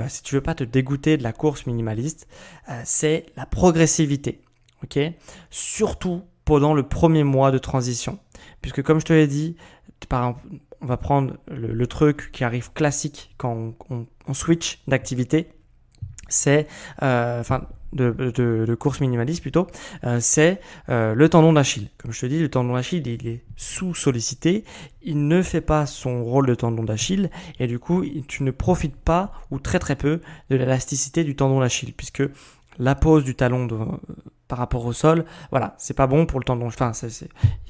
si tu veux pas te dégoûter de la course minimaliste, c'est la progressivité. Ok, surtout pendant le premier mois de transition, puisque comme je te l'ai dit, par exemple, on va prendre le truc qui arrive classique quand on switch d'activité, c'est de course minimaliste plutôt, c'est le tendon d'Achille. Comme je te dis, le tendon d'Achille, il est sous-sollicité, il ne fait pas son rôle de tendon d'Achille et du coup, tu ne profites pas ou très très peu de l'élasticité du tendon d'Achille puisque la pose du talon par rapport au sol, voilà, c'est pas bon pour le tendon. Enfin,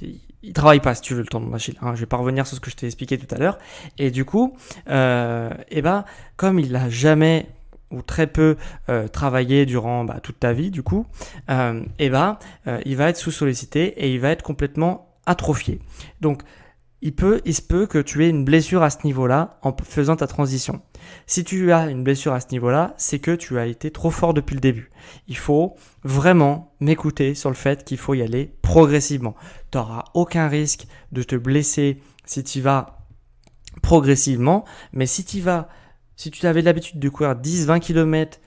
il travaille pas si tu veux le tendon d'Achille. Je vais pas revenir sur ce que je t'ai expliqué tout à l'heure. Et du coup, comme il n'a jamais ou très peu travaillé durant toute ta vie du coup, il va être sous-sollicité et il va être complètement atrophié. Donc il se peut que tu aies une blessure à ce niveau-là en faisant ta transition. Si tu as une blessure à ce niveau-là, c'est que tu as été trop fort depuis le début. Il faut vraiment m'écouter sur le fait qu'il faut y aller progressivement. Tu n'auras aucun risque de te blesser si tu vas progressivement, mais si tu avais l'habitude de courir 10-20 km,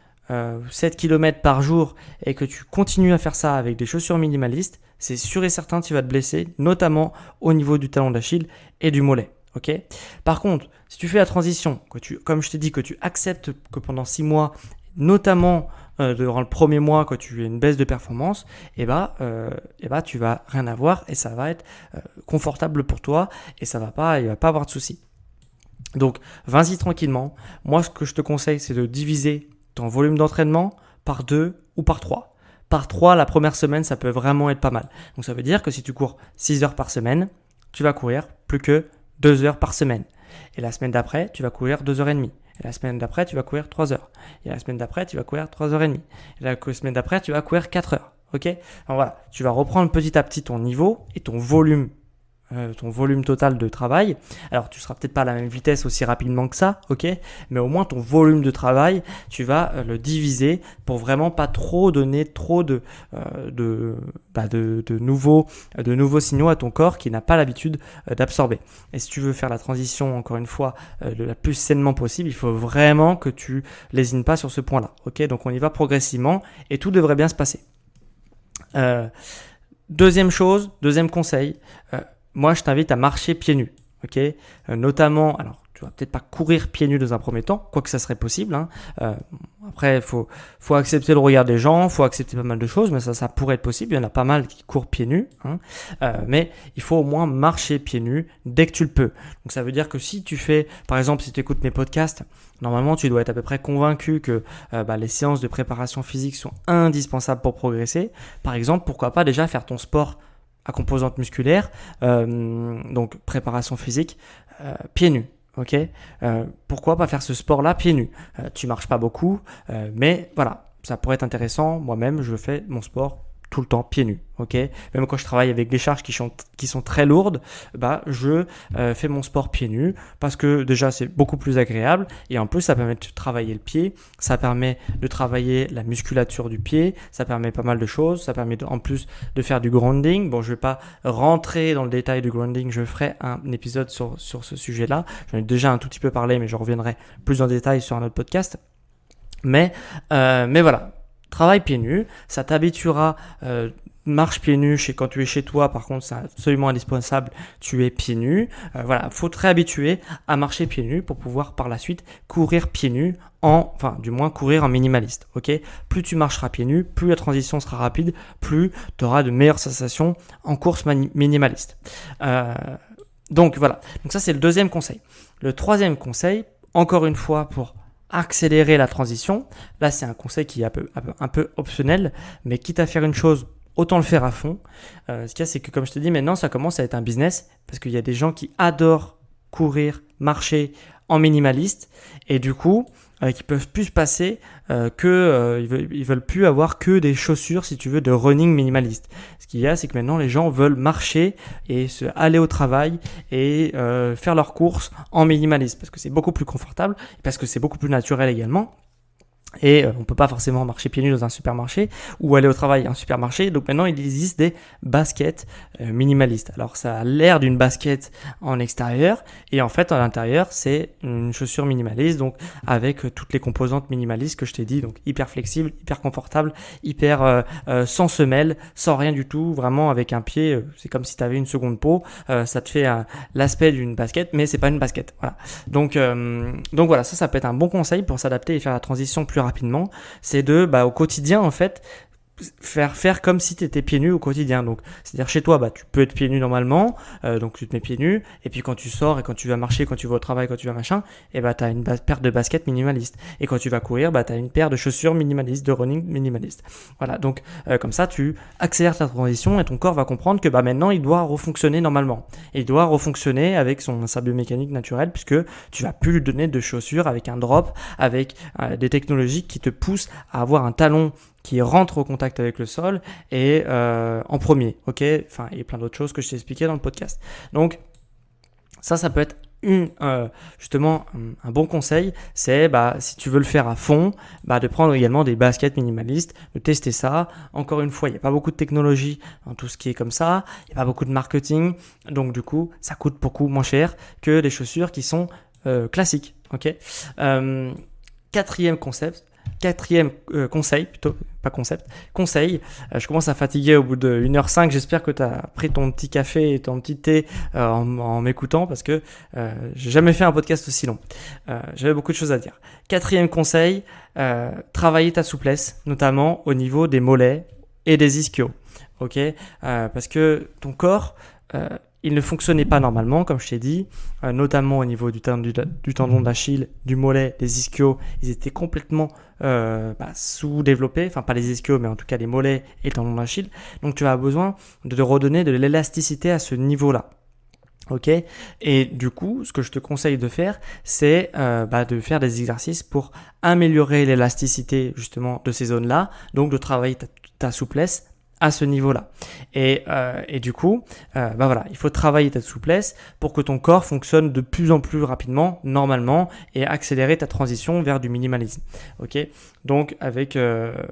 7 km par jour et que tu continues à faire ça avec des chaussures minimalistes, c'est sûr et certain que tu vas te blesser, notamment au niveau du talon d'Achille et du mollet. Okay. Par contre, si tu fais la transition, comme je t'ai dit, que tu acceptes que pendant 6 mois, notamment durant le premier mois, quand tu as une baisse de performance, tu vas rien avoir et ça va être confortable pour toi et il va pas avoir de soucis. Donc, vas-y tranquillement. Moi, ce que je te conseille, c'est de diviser ton volume d'entraînement par 2 ou par 3. Par 3, la première semaine, ça peut vraiment être pas mal. Donc, ça veut dire que si tu cours 6 heures par semaine, tu vas courir plus que 2 heures par semaine. Et la semaine d'après, tu vas courir 2 heures et demie. Et la semaine d'après, tu vas courir 3 heures. Et la semaine d'après, tu vas courir 3 heures et demie. Et la semaine d'après, tu vas courir 4 heures. Ok ? Donc voilà, tu vas reprendre petit à petit ton niveau et ton volume total de travail. Alors, tu seras peut-être pas à la même vitesse aussi rapidement que ça, ok, mais au moins ton volume de travail, tu vas le diviser pour vraiment pas trop donner trop de nouveaux signaux à ton corps qui n'a pas l'habitude d'absorber. Et si tu veux faire la transition, encore une fois, de la plus sainement possible, il faut vraiment que tu lésines pas sur ce point-là, ok. Donc, on y va progressivement et tout devrait bien se passer. Deuxième conseil, moi, je t'invite à marcher pieds nus, ok. Notamment, alors, tu vas peut-être pas courir pieds nus dans un premier temps, quoique ça serait possible. Après, faut accepter le regard des gens, faut accepter pas mal de choses, mais ça pourrait être possible. Il y en a pas mal qui courent pieds nus, mais il faut au moins marcher pieds nus dès que tu le peux. Donc, ça veut dire que si tu fais, par exemple, si tu écoutes mes podcasts, normalement, tu dois être à peu près convaincu que les séances de préparation physique sont indispensables pour progresser. Par exemple, pourquoi pas déjà faire ton sport à composante musculaire, donc préparation physique, pieds nus. Ok, pourquoi pas faire ce sport-là pieds nus? Tu marches pas beaucoup, mais voilà, ça pourrait être intéressant. Moi-même, je fais mon sport tout le temps pieds nus. Ok, même quand je travaille avec des charges qui sont très lourdes, je fais mon sport pieds nus parce que déjà c'est beaucoup plus agréable et en plus ça permet de travailler le pied, ça permet de travailler la musculature du pied, ça permet pas mal de choses, ça permet en plus de faire du grounding. Bon, je vais pas rentrer dans le détail du grounding, je ferai un épisode sur ce sujet-là. J'en ai déjà un tout petit peu parlé, mais je reviendrai plus en détail sur un autre podcast. Mais voilà. Travaille pieds nus, ça t'habituera, marche pieds nus quand tu es chez toi, par contre c'est absolument indispensable, tu es pieds nus. Faut te réhabituer à marcher pieds nus pour pouvoir par la suite courir pieds nus, du moins courir en minimaliste. Ok, plus tu marcheras pieds nus, plus la transition sera rapide, plus tu auras de meilleures sensations en course minimaliste. Donc voilà, donc ça c'est le deuxième conseil. Le troisième conseil, encore une fois pour accélérer la transition. Là, c'est un conseil qui est un peu optionnel, mais quitte à faire une chose, autant le faire à fond. Ce qu'il y a, c'est que comme je te dis, maintenant, ça commence à être un business parce qu'il y a des gens qui adorent courir, marcher en minimaliste et du coup qui peuvent plus se passer ils veulent plus avoir que des chaussures, si tu veux, de running minimaliste. Ce qu'il y a, c'est que maintenant les gens veulent marcher et aller au travail et faire leurs courses en minimaliste parce que c'est beaucoup plus confortable, parce que c'est beaucoup plus naturel également. Et on peut pas forcément marcher pieds nus dans un supermarché ou aller au travail à un supermarché. Donc maintenant, il existe des baskets minimalistes. Alors ça a l'air d'une basket en extérieur et en fait à l'intérieur, c'est une chaussure minimaliste, donc avec toutes les composantes minimalistes que je t'ai dit, donc hyper flexible, hyper confortable, hyper sans semelle, sans rien du tout, vraiment avec un pied, c'est comme si tu avais une seconde peau. Ça te fait l'aspect d'une basket, mais c'est pas une basket. Voilà. Donc voilà, ça peut être un bon conseil pour s'adapter et faire la transition plus rapidement, c'est de au quotidien en fait faire comme si tu étais pieds nus au quotidien. Donc c'est-à-dire chez toi tu peux être pieds nus normalement, donc tu te mets pieds nus et puis quand tu sors et quand tu vas marcher, quand tu vas au travail, quand tu vas machin, et tu as une paire de baskets minimaliste et quand tu vas courir, tu as une paire de chaussures minimalistes, de running minimaliste. Voilà, donc comme ça tu accélères ta transition et ton corps va comprendre que maintenant il doit refonctionner normalement. Et il doit refonctionner avec sa biomécanique naturelle puisque tu vas plus lui donner de chaussures avec un drop, avec des technologies qui te poussent à avoir un talon qui rentre au contact avec le sol et en premier, ok, enfin et plein d'autres choses que je t'ai expliqué dans le podcast. Donc ça peut être justement un bon conseil, c'est si tu veux le faire à fond, de prendre également des baskets minimalistes, de tester ça. Encore une fois, il n'y a pas beaucoup de technologie dans tout ce qui est comme ça, il n'y a pas beaucoup de marketing, donc du coup ça coûte beaucoup moins cher que des chaussures qui sont classiques, ok. Quatrième conseil, plutôt, pas concept, conseil. Je commence à fatiguer au bout de 1h05. J'espère que tu as pris ton petit café et ton petit thé en m'écoutant parce que j'ai jamais fait un podcast aussi long. J'avais beaucoup de choses à dire. Quatrième conseil, travailler ta souplesse, notamment au niveau des mollets et des ischios. Ok, parce que ton corps, il ne fonctionnait pas normalement, comme je t'ai dit, notamment au niveau du tendon d'Achille, du mollet, des ischios. Ils étaient complètement sous-développés, enfin pas les ischios, mais en tout cas les mollets et le tendon d'Achille. Donc tu as besoin de te redonner de l'élasticité à ce niveau-là. Ok, et du coup, ce que je te conseille de faire, c'est de faire des exercices pour améliorer l'élasticité justement de ces zones-là, donc de travailler ta souplesse à ce niveau-là. Et du coup, voilà, il faut travailler ta souplesse pour que ton corps fonctionne de plus en plus rapidement, normalement, et accélérer ta transition vers du minimalisme. Ok, donc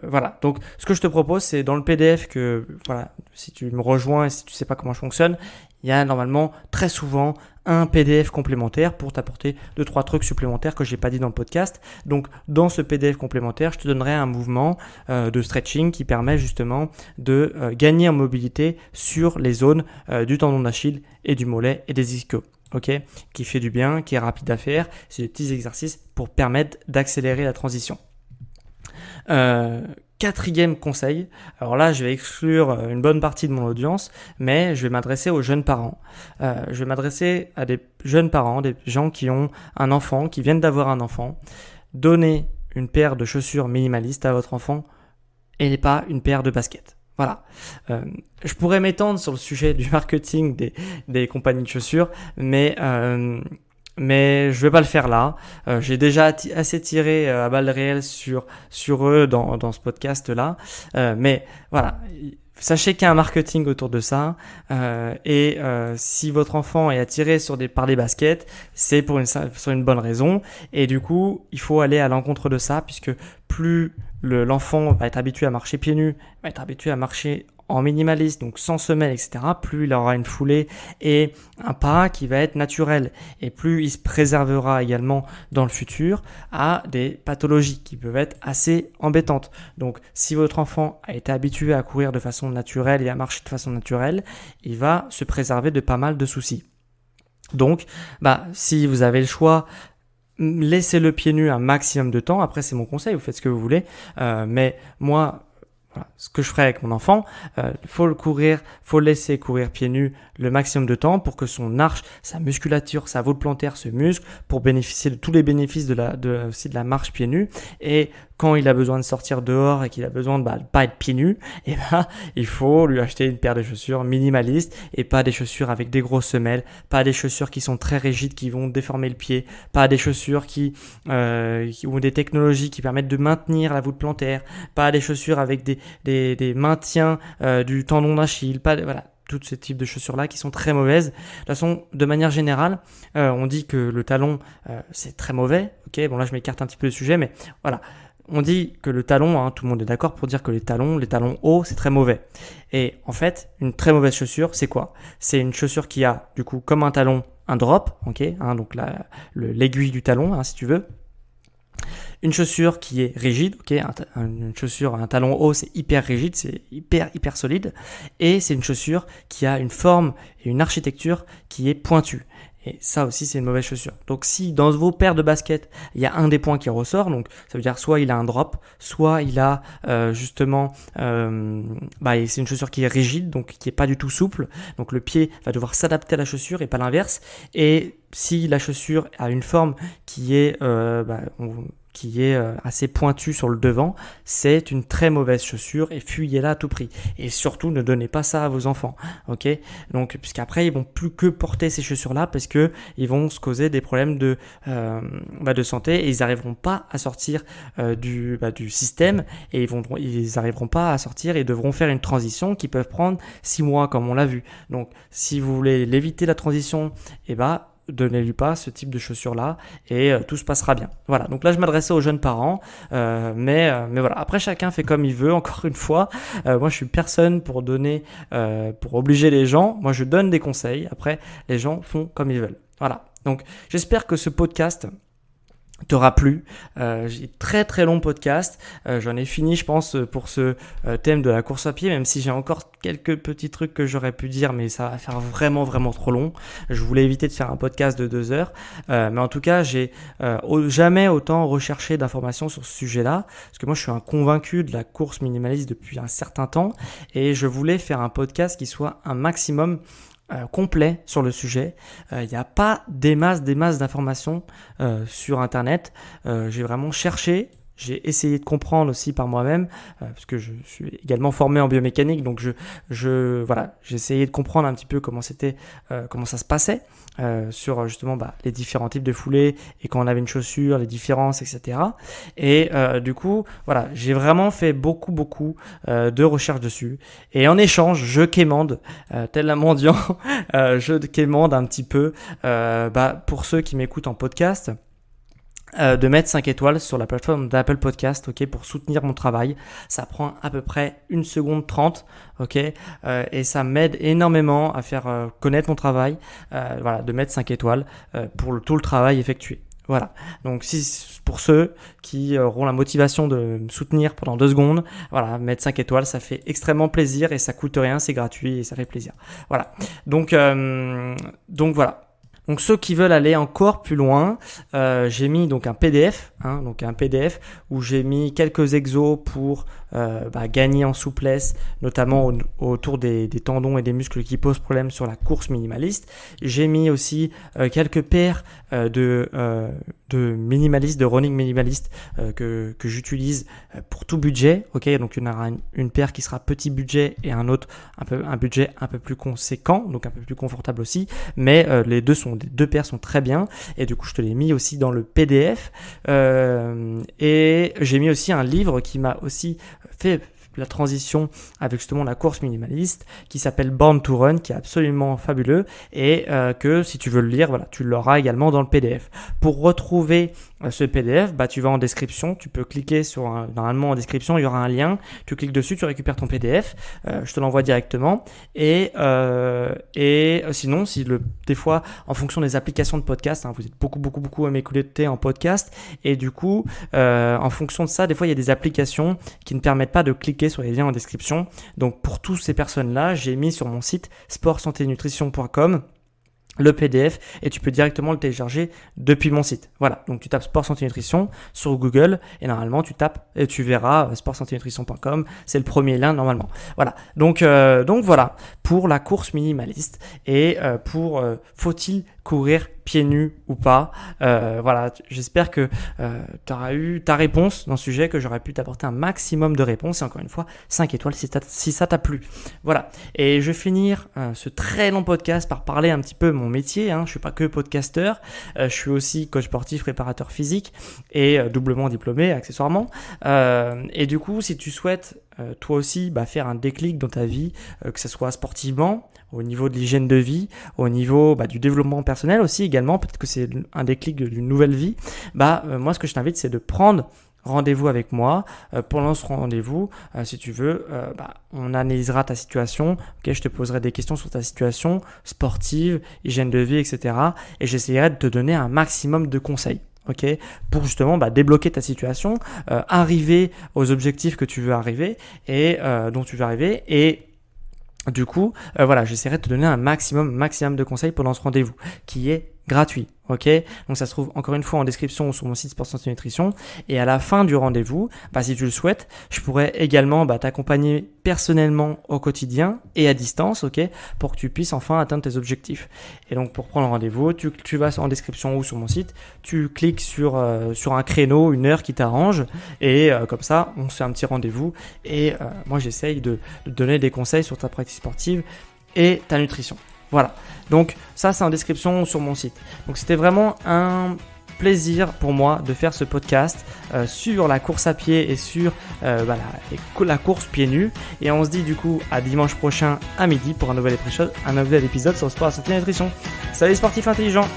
voilà. Donc, ce que je te propose, c'est dans le PDF que voilà, si tu me rejoins et si tu sais pas comment je fonctionne, il y a normalement très souvent un PDF complémentaire pour t'apporter 2-3 trucs supplémentaires que j'ai pas dit dans le podcast. Donc dans ce PDF complémentaire, je te donnerai un mouvement de stretching qui permet justement de gagner en mobilité sur les zones du tendon d'Achille et du mollet et des ischios. Ok, qui fait du bien, qui est rapide à faire. C'est des petits exercices pour permettre d'accélérer la transition. Quatrième conseil, alors là je vais exclure une bonne partie de mon audience, mais je vais m'adresser aux jeunes parents. Je vais m'adresser à des jeunes parents, des gens qui ont un enfant, qui viennent d'avoir un enfant. Donnez une paire de chaussures minimalistes à votre enfant et pas une paire de baskets. Voilà. Je pourrais m'étendre sur le sujet du marketing des compagnies de chaussures, mais je vais pas le faire là. J'ai déjà assez tiré à balles réelles sur eux dans ce podcast là. Mais voilà, sachez qu'il y a un marketing autour de ça. Et si votre enfant est attiré par des baskets, c'est sur une bonne raison. Et du coup, il faut aller à l'encontre de ça, puisque plus l'enfant va être habitué à marcher pieds nus, va être habitué à marcher en minimaliste, donc sans semelle, etc., plus il aura une foulée et un pas qui va être naturel, et plus il se préservera également dans le futur à des pathologies qui peuvent être assez embêtantes. Donc si votre enfant a été habitué à courir de façon naturelle et à marcher de façon naturelle, il va se préserver de pas mal de soucis. Donc si vous avez le choix, laissez-le pieds nus un maximum de temps. Après c'est mon conseil, vous faites ce que vous voulez, mais moi, voilà, ce que je ferai avec mon enfant, faut le laisser courir pieds nus le maximum de temps pour que son arche, sa musculature, sa voûte plantaire se muscle pour bénéficier de tous les bénéfices aussi de la marche pieds nus. Et quand il a besoin de sortir dehors et qu'il a besoin de pas être pieds nus, il faut lui acheter une paire de chaussures minimalistes et pas des chaussures avec des grosses semelles, pas des chaussures qui sont très rigides qui vont déformer le pied, pas des chaussures qui ont des technologies qui permettent de maintenir la voûte plantaire, pas des chaussures avec des maintiens du tendon d'Achille, voilà. Tous ces types de chaussures-là qui sont très mauvaises. De toute façon, de manière générale, on dit que le talon, c'est très mauvais. Ok, bon là je m'écarte un petit peu du sujet, mais voilà. On dit que le talon, tout le monde est d'accord pour dire que les talons hauts, c'est très mauvais. Et en fait, une très mauvaise chaussure, c'est quoi ? C'est une chaussure qui a, du coup, comme un talon, un drop, ok, donc l'aiguille du talon, si tu veux. Une chaussure qui est rigide, ok, une chaussure, un talon haut, c'est hyper rigide, c'est hyper solide, et c'est une chaussure qui a une forme et une architecture qui est pointue. Et ça aussi, c'est une mauvaise chaussure. Donc, si dans vos paires de baskets, il y a un des points qui ressort, donc ça veut dire soit il a un drop, soit il a c'est une chaussure qui est rigide, donc qui est pas du tout souple. Donc, le pied va devoir s'adapter à la chaussure et pas l'inverse. Et si la chaussure a une forme qui est assez pointue sur le devant, c'est une très mauvaise chaussure et fuyez-la à tout prix. Et surtout, ne donnez pas ça à vos enfants, ok ? Donc, puisqu'après, ils vont plus que porter ces chaussures-là parce que ils vont se causer des problèmes de santé et ils n'arriveront pas à sortir du système et ils n'arriveront pas à sortir et devront faire une transition qui peut prendre 6 mois comme on l'a vu. Donc, si vous voulez l'éviter la transition, donnez-lui pas ce type de chaussures-là et tout se passera bien. Voilà, donc là je m'adressais aux jeunes parents, mais voilà, après chacun fait comme il veut, encore une fois. Moi je suis personne pour obliger les gens, moi je donne des conseils, après les gens font comme ils veulent. Voilà, donc j'espère que ce podcast t'aura plu. J'ai très très long podcast. J'en ai fini, je pense, pour ce thème de la course à pied, même si j'ai encore quelques petits trucs que j'aurais pu dire, mais ça va faire vraiment vraiment trop long. Je voulais éviter de faire un podcast de 2 heures, mais en tout cas, j'ai jamais autant recherché d'informations sur ce sujet-là, parce que moi, je suis un convaincu de la course minimaliste depuis un certain temps, et je voulais faire un podcast qui soit un maximum complet sur le sujet. Il n'y a pas des masses d'informations sur Internet. J'ai vraiment cherché. J'ai essayé de comprendre aussi par moi-même, parce que je suis également formé en biomécanique, donc j'ai essayé de comprendre un petit peu comment ça se passait sur justement les différents types de foulées et quand on avait une chaussure, les différences, etc. Et du coup, voilà, j'ai vraiment fait beaucoup de recherches dessus. Et en échange, je quémande, tel un mendiant, je quémande un petit peu pour ceux qui m'écoutent en podcast. De mettre 5 étoiles sur la plateforme d'Apple Podcast, ok, pour soutenir mon travail. Ça prend à peu près 1 seconde 30, ok, et ça m'aide énormément à faire connaître mon travail, de mettre 5 étoiles pour tout le travail effectué. Voilà, donc pour ceux qui auront la motivation de me soutenir pendant 2 secondes, voilà, mettre 5 étoiles, ça fait extrêmement plaisir et ça coûte rien, c'est gratuit et ça fait plaisir. Voilà, donc voilà. Donc ceux qui veulent aller encore plus loin, j'ai mis donc un PDF, où j'ai mis quelques exos pour gagner en souplesse, notamment autour des tendons et des muscles qui posent problème sur la course minimaliste. J'ai mis aussi quelques paires de minimalistes, de running minimaliste que j'utilise pour tout budget. Ok, donc il y en aura une paire qui sera petit budget et un budget un peu plus conséquent, donc un peu plus confortable aussi. Mais les deux paires sont très bien et du coup je te l'ai mis aussi dans le PDF. Et j'ai mis aussi un livre qui m'a aussi fait la transition avec justement la course minimaliste qui s'appelle Born to Run, qui est absolument fabuleux et que si tu veux le lire, voilà, tu l'auras également dans le PDF. Pour retrouver ce PDF, tu vas en description, tu peux cliquer normalement en description, il y aura un lien, tu cliques dessus, tu récupères ton PDF, je te l'envoie directement et sinon, des fois, en fonction des applications de podcast, vous êtes beaucoup à m'écouter en podcast et du coup, en fonction de ça, des fois, il y a des applications qui ne permettent pas de cliquer sur les liens en description. Donc, pour toutes ces personnes-là, j'ai mis sur mon site sportsanténutrition.com le PDF et tu peux directement le télécharger depuis mon site. Voilà, donc tu tapes Sport Santé Nutrition sur Google et normalement tu tapes et tu verras sportsanténutrition.com, c'est le premier lien normalement. Voilà, donc voilà pour la course minimaliste et faut-il courir pieds nus ou pas. Voilà, j'espère que tu auras eu ta réponse dans ce sujet, que j'aurais pu t'apporter un maximum de réponses. Et encore une fois, 5 étoiles si ça t'a plu. Voilà, et je vais finir ce très long podcast par parler un petit peu de mon métier. Je ne suis pas que podcasteur, je suis aussi coach sportif, préparateur physique et doublement diplômé accessoirement. Et du coup, si tu souhaites toi aussi faire un déclic dans ta vie, que ce soit sportivement, au niveau de l'hygiène de vie, au niveau du développement personnel aussi également, peut-être que c'est un déclic d'une nouvelle vie, moi ce que je t'invite c'est de prendre rendez-vous avec moi. Pendant ce rendez-vous, si tu veux, on analysera ta situation, je te poserai des questions sur ta situation sportive, hygiène de vie, etc. Et j'essaierai de te donner un maximum de conseils. Pour justement débloquer ta situation, arriver aux objectifs que tu veux arriver et dont tu veux arriver. Et du coup, j'essaierai de te donner un maximum de conseils pendant ce rendez-vous qui est gratuit. Donc ça se trouve encore une fois en description ou sur mon site Sport Santé Nutrition. Et à la fin du rendez-vous, si tu le souhaites, je pourrais également t'accompagner personnellement au quotidien et à distance, pour que tu puisses enfin atteindre tes objectifs. Et donc pour prendre rendez-vous, tu vas en description ou sur mon site, tu cliques sur un créneau, une heure qui t'arrange, et comme ça on se fait un petit rendez-vous. Et moi j'essaye de donner des conseils sur ta pratique sportive et ta nutrition. Voilà, donc ça c'est en description sur mon site. Donc c'était vraiment un plaisir pour moi de faire ce podcast sur la course à pied et sur la course pieds nus. Et on se dit du coup à dimanche prochain à midi pour un nouvel épisode sur le sport, la santé et la nutrition. Salut les sportifs intelligents!